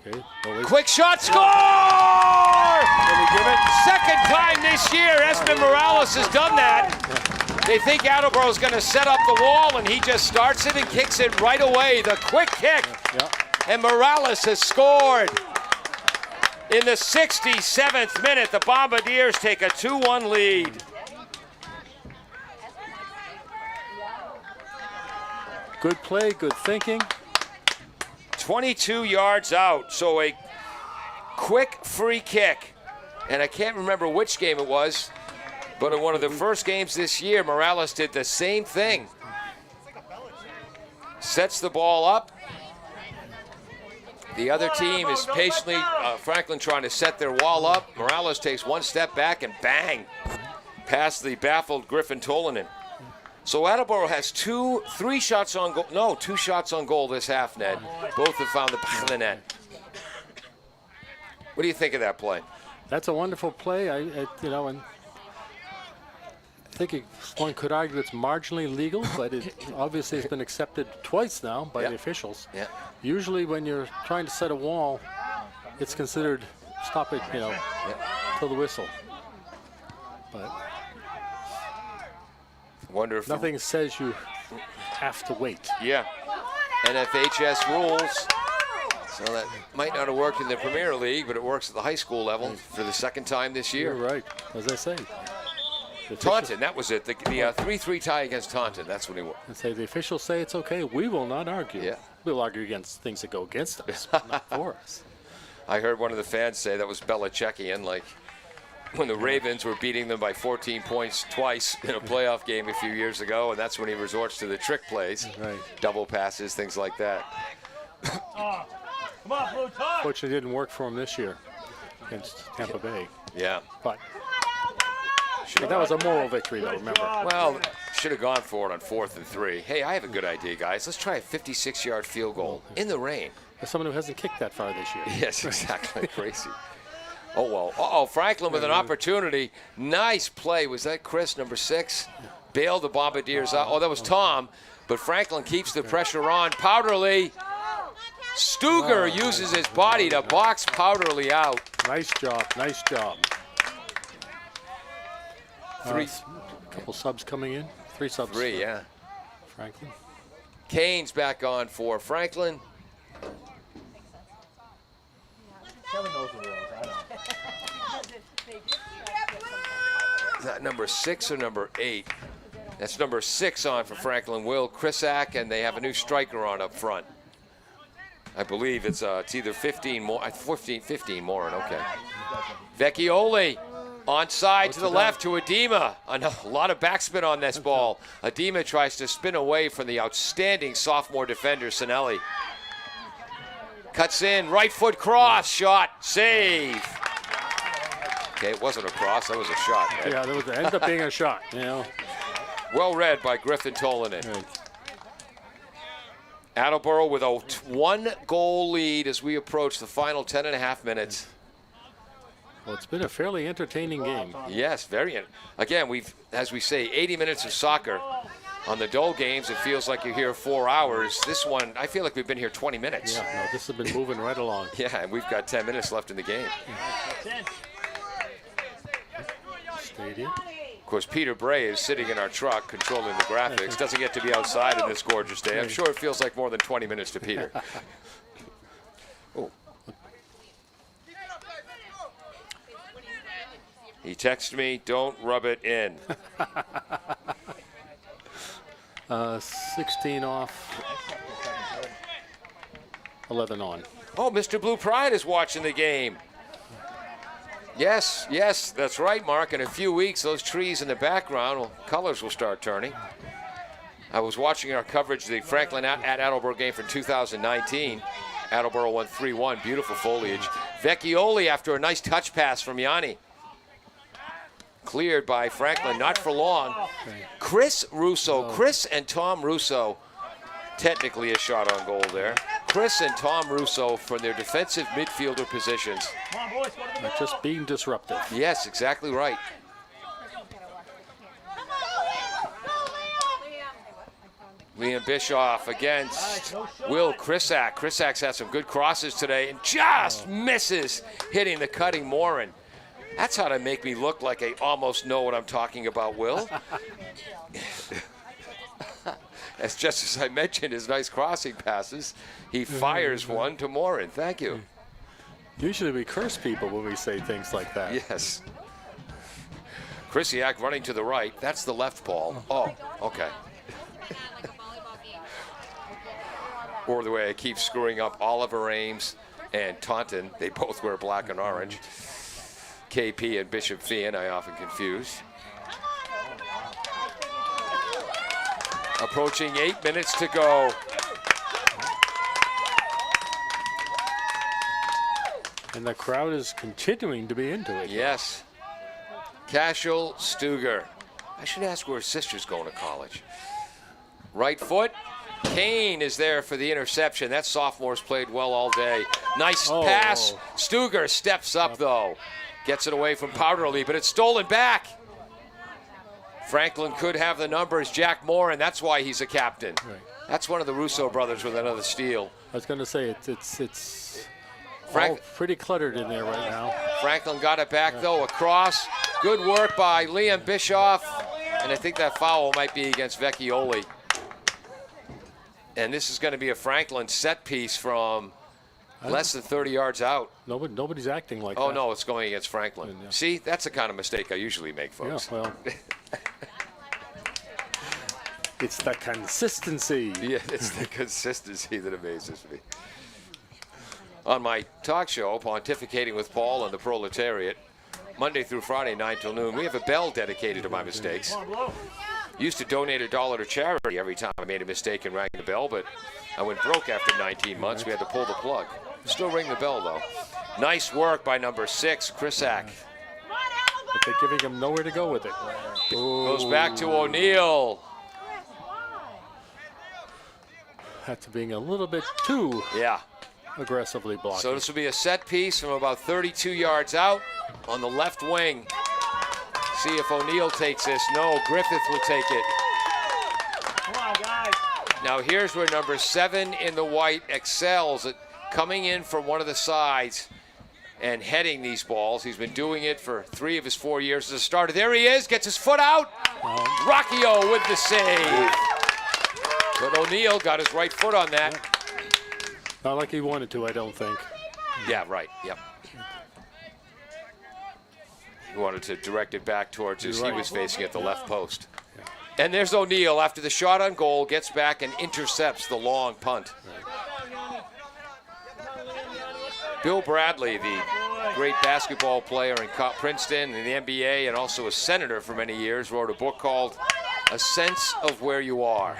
Okay. Well, Quick shot, score! Second time this year, Esmond Morales has done that. They think Attleboro's going to set up the wall, and he just starts it and kicks it right away. The quick kick. Yeah. And Morales has scored. In the 67th minute, the Bombardiers take a 2-1 lead. Good play, good thinking. 22 yards out, so a quick free kick. And I can't remember which game it was, but in one of the first games this year, Morales did the same thing. Sets the ball up. The other team is patiently, Franklin trying to set their wall up. Morales takes one step back and bang, past the baffled Griffin Tolanen. So Attleboro has two shots on goal this half, Ned. Both have found the back of the net. What do you think of that play? That's a wonderful play. And I think one could argue it's marginally legal, but it obviously has been accepted twice now by the officials. Yeah. Usually when you're trying to set a wall, it's considered stop it, till the whistle. But Wonder if nothing says you have to wait. Yeah. NFHS rules. So that might not have worked in the Premier League, but it works at the high school level for the second time this year. You're right, as I say. Taunton, that was it. The 3-3 tie against Taunton. That's when he won. And say the officials say it's okay. We will not argue. Yeah. We'll argue against things that go against us, but not for us. I heard one of the fans say that was Belichickian, like when the Ravens were beating them by 14 points twice in a playoff game a few years ago, and that's when he resorts to the trick plays, Right. double passes, things like that. Come on, Blue, talk. Fortunately, it didn't work for him this year against Tampa Bay. Yeah. But that was a moral victory, though, remember. Well, should have gone for it on 4th and 3. Hey, I have a good idea, guys. Let's try a 56-yard field goal in the rain. As someone who hasn't kicked that far this year. Yes, exactly. Crazy. Oh, well. Uh-oh, Franklin with an opportunity. Nice play. Was that Chris, number 6? Bailed the Bombardiers out. Oh, that was Tom. But Franklin keeps the pressure on. Powderly. Stuger uses his body to box Powderly out. Nice job, nice job. Three. Couple subs coming in. 3 subs. 3, yeah. Franklin. Kane's back on for Franklin. Kevin knows the rules. I don't. Is that number 6 or number 8? That's number 6 on for Franklin Will Krisak, and they have a new striker on up front. I believe it's either 15 more, 15 more, okay. Vecchioli onside to the left to Adema. A lot of backspin on this ball. Adema tries to spin away from the outstanding sophomore defender, Sinelli. Cuts in, right foot cross, shot, save. Okay, it wasn't a cross, that was a shot. Right? Yeah, there ended up being a shot, you know. Well read by Griffin Tolanen. Right. Attleboro with a 1-goal lead as we approach the final 10.5 minutes. Well, it's been a fairly entertaining game. Yes, again, as we say, 80 minutes of soccer. On the Dole games, it feels like you're here 4 hours. This one, I feel like we've been here 20 minutes. Yeah, no, this has been moving right along. Yeah, and we've got 10 minutes left in the game. Stadium. Of course, Peter Bray is sitting in our truck controlling the graphics. Doesn't get to be outside in this gorgeous day. I'm sure it feels like more than 20 minutes to Peter. Oh. He texted me, don't rub it in. 16 off, 11 on. Oh, Mr. Blue Pride is watching the game. Yes, that's right, Mark. In a few weeks, those trees in the background, colors will start turning. I was watching our coverage of the Franklin at Attleboro game from 2019. Attleboro won 3-1, beautiful foliage. Vecchioli after a nice touch pass from Yanni. Cleared by Franklin, not for long. Chris Russo, Chris and Tom Russo, technically a shot on goal there. Chris and Tom Russo from their defensive midfielder positions. Come on, boys, go to the They're just being disruptive. Yes, exactly right. Liam Bischoff against Will Krisak. Krisak's had some good crosses today and just misses hitting the cutting Morin. That's how to make me look like I almost know what I'm talking about, Will. As just as I mentioned his nice crossing passes, he fires one to Morin. Thank you. Usually we curse people when we say things like that. Yes. Krisiak running to the right. That's the left ball. Oh, okay. Or the way I keep screwing up Oliver Ames and Taunton. They both wear black and orange. KP and Bishop Fian, I often confuse. Approaching 8 minutes to go. And the crowd is continuing to be into it. Yes. Cashel Stuger. I should ask where his sister's going to college. Right foot. Kane is there for the interception. That sophomore's played well all day. Nice pass. Stuger steps up, though. Gets it away from Powderly, but it's stolen back. Franklin could have the numbers. Jack Morin, that's why he's a captain. Right. That's one of the Russo brothers with another steal. I was going to say it's all pretty cluttered in there right now. Franklin got it back, though, across. Good work by Liam Bischoff. And I think that foul might be against Vecchioli. And this is going to be a Franklin set piece from less than 30 yards out. Nobody's acting like that. Oh, no, it's going against Franklin. Yeah. See, that's the kind of mistake I usually make, folks. Yeah, well, it's the consistency. Yeah, it's the consistency that amazes me. On my talk show, Pontificating with Paul and the Proletariat, Monday through Friday, 9 till noon, we have a bell dedicated to my mistakes. Used to donate $1 to charity every time I made a mistake and rang the bell, but I went broke after 19 months. We had to pull the plug. Still ring the bell, though. Nice work by number 6, Krisak. But they're giving him nowhere to go with it. Goes back to O'Neill. That's being a little bit too Yeah. aggressively blocking. So this will be a set piece from about 32 yards out on the left wing. See if O'Neill takes this. No, Griffith will take it. Come on, guys. Now here's where number 7 in the white excels at coming in from one of the sides and heading these balls. He's been doing it for 3 of his 4 years as a starter. There he is, gets his foot out. Rocchio with the save. But O'Neill got his right foot on that. Not like he wanted to, I don't think. Yeah, right, yep. He wanted to direct it back towards as he was facing at the left post. And there's O'Neal after the shot on goal, gets back and intercepts the long punt. Bill Bradley, the great basketball player in Princeton and the NBA and also a senator for many years, wrote a book called A Sense of Where You Are,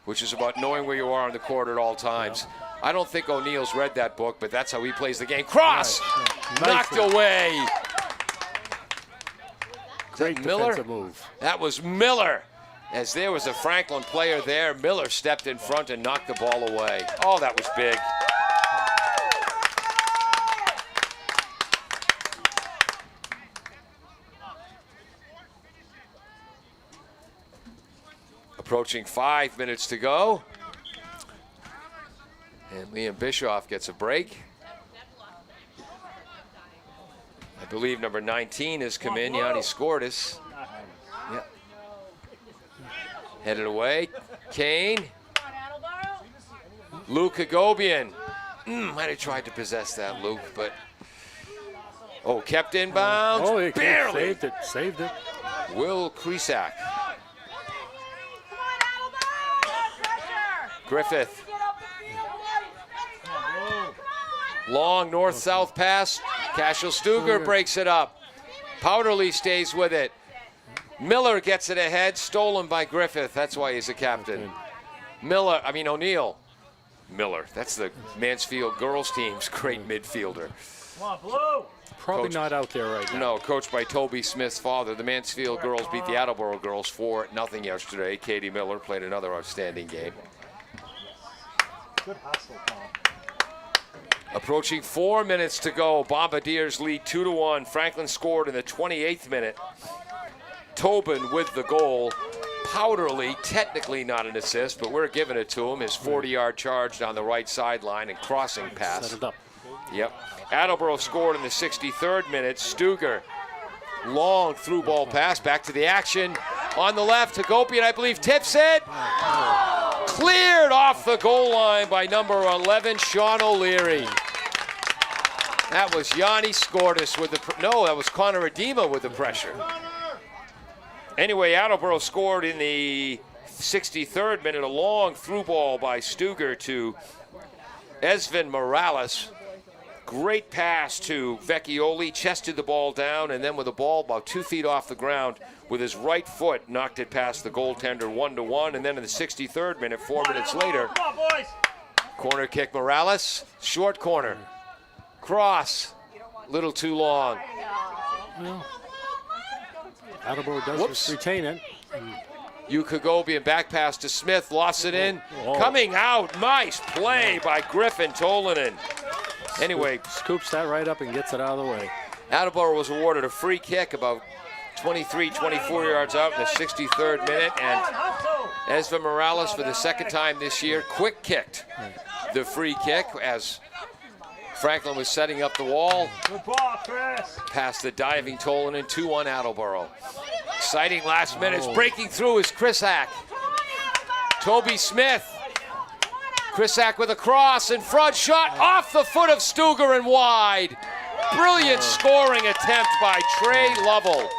which is about knowing where you are on the court at all times. I don't think O'Neal's read that book, but that's how he plays the game. Cross! Knocked away! Great Miller? defensive move. That was Miller. As there was a Franklin player there, Miller stepped in front and knocked the ball away. Oh, that was big. Approaching 5 minutes to go. And Liam Bischoff gets a break. I believe number 19 has come in, Yanni Skortis. Yep. Headed away. Kane. Luke Hagobian. Might have tried to possess that, Luke, but... Oh, kept in bounds. Oh, he barely. Saved it. Will Krisak. Griffith. Long north-south pass. Cashel Stuger breaks it up. Powderly stays with it. Miller gets it ahead, stolen by Griffith. That's why he's a captain. O'Neal. Miller, that's the Mansfield girls team's great midfielder. Come on, Blue. Probably not out there right now. No, coached by Toby Smith's father. The Mansfield girls beat the Attleboro girls 4-0 yesterday. Katie Miller played another outstanding game. Good hustle, Tom. Approaching 4 minutes to go. Bombardiers lead 2-1. Franklin scored in the 28th minute. Tobin with the goal. Powderly, technically not an assist, but we're giving it to him. His 40-yard charge down the right sideline and crossing pass. Set it up. Yep. Attleboro scored in the 63rd minute. Stuger, long through ball pass, back to the action. On the left, Hagopian, I believe, tips it. Cleared off the goal line by number 11, Sean O'Leary. That was Yanni Skortis with the, no, that was Connor Adema with the pressure. Anyway, Attleboro scored in the 63rd minute, a long through ball by Stuger to Esvin Morales. Great pass to Vecchioli, chested the ball down, and then with the ball about 2 feet off the ground, with his right foot, knocked it past the goaltender 1-1, and then in the 63rd minute, 4 minutes later, Come on, boys. corner kick Morales, short corner, cross, little too long. Well, Attleboro does Whoops. retain it. Kagobian back pass to Smith, lost it in, Oh. coming out, nice play by Griffin Tolanen. Anyway, Scoops that right up and gets it out of the way. Attleboro was awarded a free kick about 23, 24 yards out in the 63rd minute, and Esva Morales, for the second time this year, quick kicked the free kick as Franklin was setting up the wall. Good ball, Chris. Past the diving Tolanen, 2-1 Attleboro. Exciting last minutes. Breaking through is Krisak. Toby Smith. Krisak with a cross in front, shot off the foot of Stuger and wide. Brilliant scoring attempt by Trey Lovell.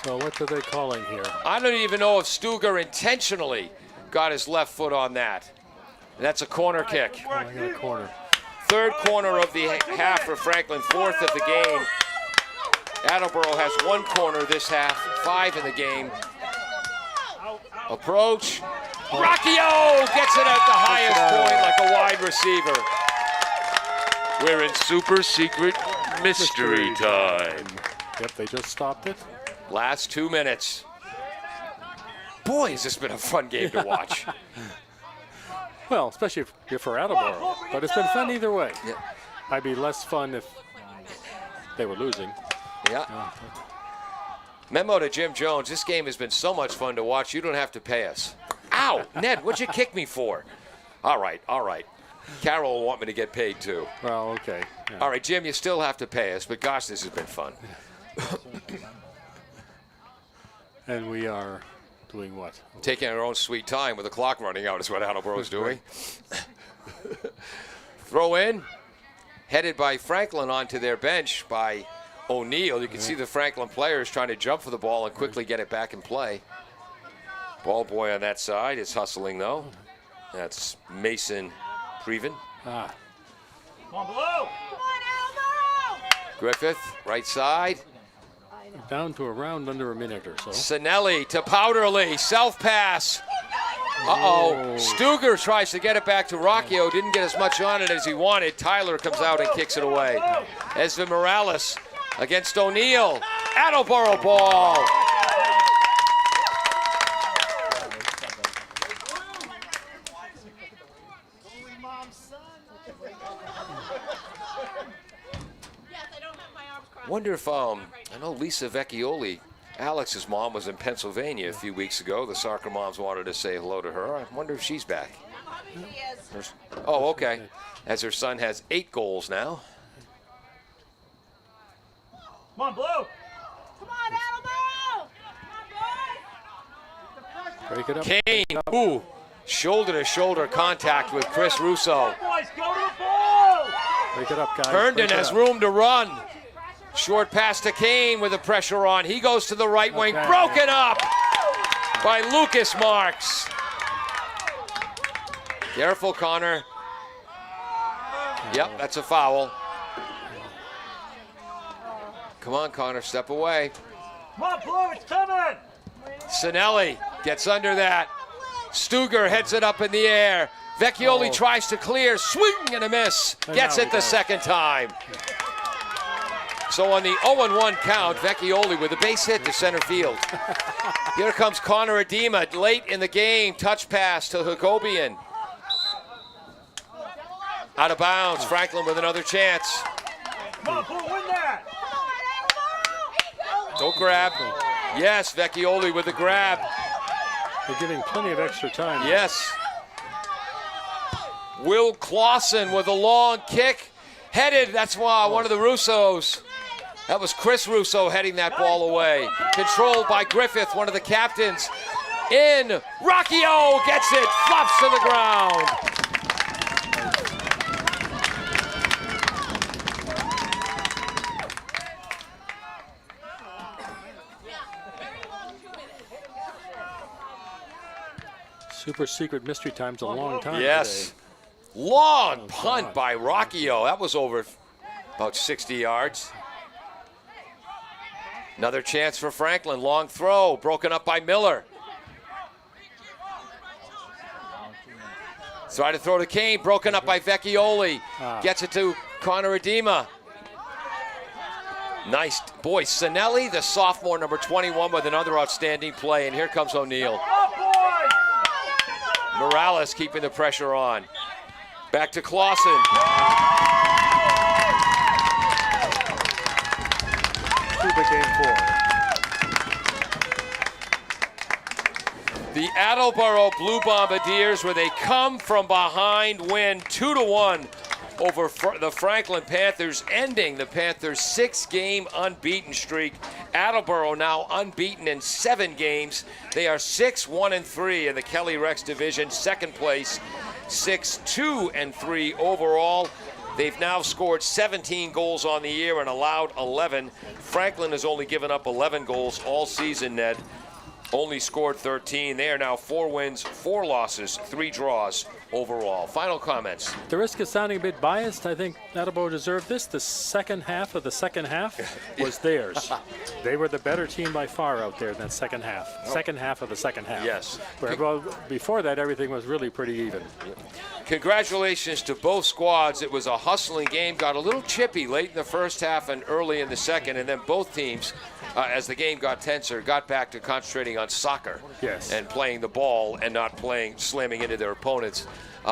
So what are they calling here? I don't even know if Stuger intentionally got his left foot on that. And that's a corner kick. I got a corner. Third corner of the half for Franklin, fourth of the game. Attleboro has one corner this half, 5 in the game. Approach. Rocchio gets it at the highest point like a wide receiver. We're in super secret mystery time. Yep, they just stopped it. Last 2 minutes. Boy, has this been a fun game to watch. Well, especially if you're for Attleboro. But it's been fun either way. Yeah. I'd be less fun if they were losing. Yeah. Memo to Jim Jones. This game has been so much fun to watch. You don't have to pay us. Ow, Ned, what'd you kick me for? All right. Carol will want me to get paid too. Well, okay. Yeah. All right, Jim, you still have to pay us, but gosh, this has been fun. And we are doing what? Taking our own sweet time with the clock running out is what Attleboro's doing. Throw in, headed by Franklin onto their bench by O'Neill. You can see the Franklin players trying to jump for the ball and quickly get it back in play. Ball boy on that side is hustling, though. That's Mason Preven. Come on, below. Griffith, right side. Down to around under a minute or so. Sinelli to Powderly. Self-pass. Uh-oh. Stuger tries to get it back to Rocchio. Didn't get as much on it as he wanted. Tyler comes out and kicks it away. Esvin Morales against O'Neill. Attleboro ball. Wonder if, I know Lisa Vecchioli, Alex's mom, was in Pennsylvania a few weeks ago. The soccer moms wanted to say hello to her. I wonder if she's back. Oh, okay. As her son has 8 goals now. Come on, blue. Come on, Attleboro! Break it up. Kane, ooh, shoulder-to-shoulder contact with Chris Russo. Boys, go to the ball. Break it up, guys. Herndon Break it has up. room to run. Short pass to Kane with the pressure on. He goes to the right wing. Broken up by Lucas Marks. Careful, Connor. Yep, that's a foul. Come on, Connor, step away. Come on, blue, it's coming. Sinelli gets under that. Stuger heads it up in the air. Vecchioli tries to clear. Swing and a miss. And Gets now it we the got it. second time. So on the 0-1 count, Vecchioli with a base hit to center field. Here comes Connor Edema late in the game. Touch pass to Hagobian. Out of bounds. Franklin with another chance. Come on, blue, win that. Don't grab. Yes, Vecchioli with the grab. They're giving plenty of extra time. Yes. Will Clausen with a long kick. Headed, that's why one of the Russos. That was Chris Russo heading that ball away. Controlled by Griffith, one of the captains. In, Rocchio gets it, flops to the ground. Super secret mystery time's a long time Yes. today. Long punt by Rocchio. That was over about 60 yards. Another chance for Franklin. Long throw, broken up by Miller. Try to throw to Kane, broken up by Vecchioli. Gets it to Connor Edema. Nice. Boy, Sinelli, the sophomore, number 21, with another outstanding play. And here comes O'Neill. Up, boys. Morales keeping the pressure on. Back to Clausen. Super game 4. The Attleboro Blue Bombardiers, where they come from behind, win 2-1 over the Franklin Panthers, ending the Panthers' 6-game unbeaten streak. Attleboro now unbeaten in 7 games. They are 6-1-3 in the Kelly Rex division, second place, 6-2-3 overall. They've now scored 17 goals on the year and allowed 11. Franklin has only given up 11 goals all season, Ned. Only scored 13. They are now 4 wins, 4 losses, 3 draws overall. Final comments. At the risk of sounding a bit biased, I think Attleboro deserved this. The second half of the second half was theirs. They were the better team by far out there in that second half. Second half of the second half. Yes. Well, before that, everything was really pretty even. Congratulations to both squads. It was a hustling game. Got a little chippy late in the first half and early in the second, and then both teams, as the game got tenser, got back to concentrating on soccer. Yes. And playing the ball and not slamming into their opponents.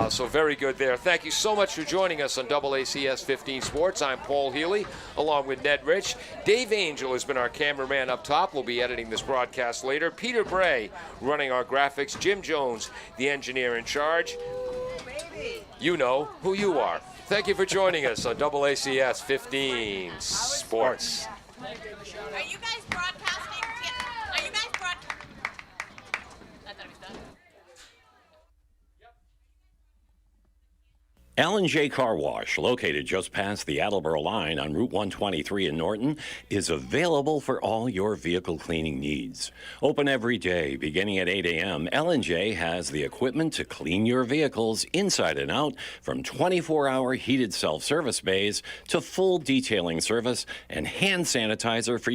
So very good there. Thank you so much for joining us on AACS 15 Sports. I'm Paul Healy, along with Ned Rich. Dave Angel has been our cameraman up top. We'll be editing this broadcast later. Peter Bray running our graphics. Jim Jones, the engineer in charge. You know who you are. Thank you for joining us on AACS 15 Sports. Are you guys broadcasting? Are you guys broadcasting? I thought it was done. L&J Car Wash, located just past the Attleboro line on Route 123 in Norton, is available for all your vehicle cleaning needs. Open every day, beginning at 8 a.m., L&J has the equipment to clean your vehicles inside and out, from 24-hour heated self-service bays to full detailing service and hand sanitizer for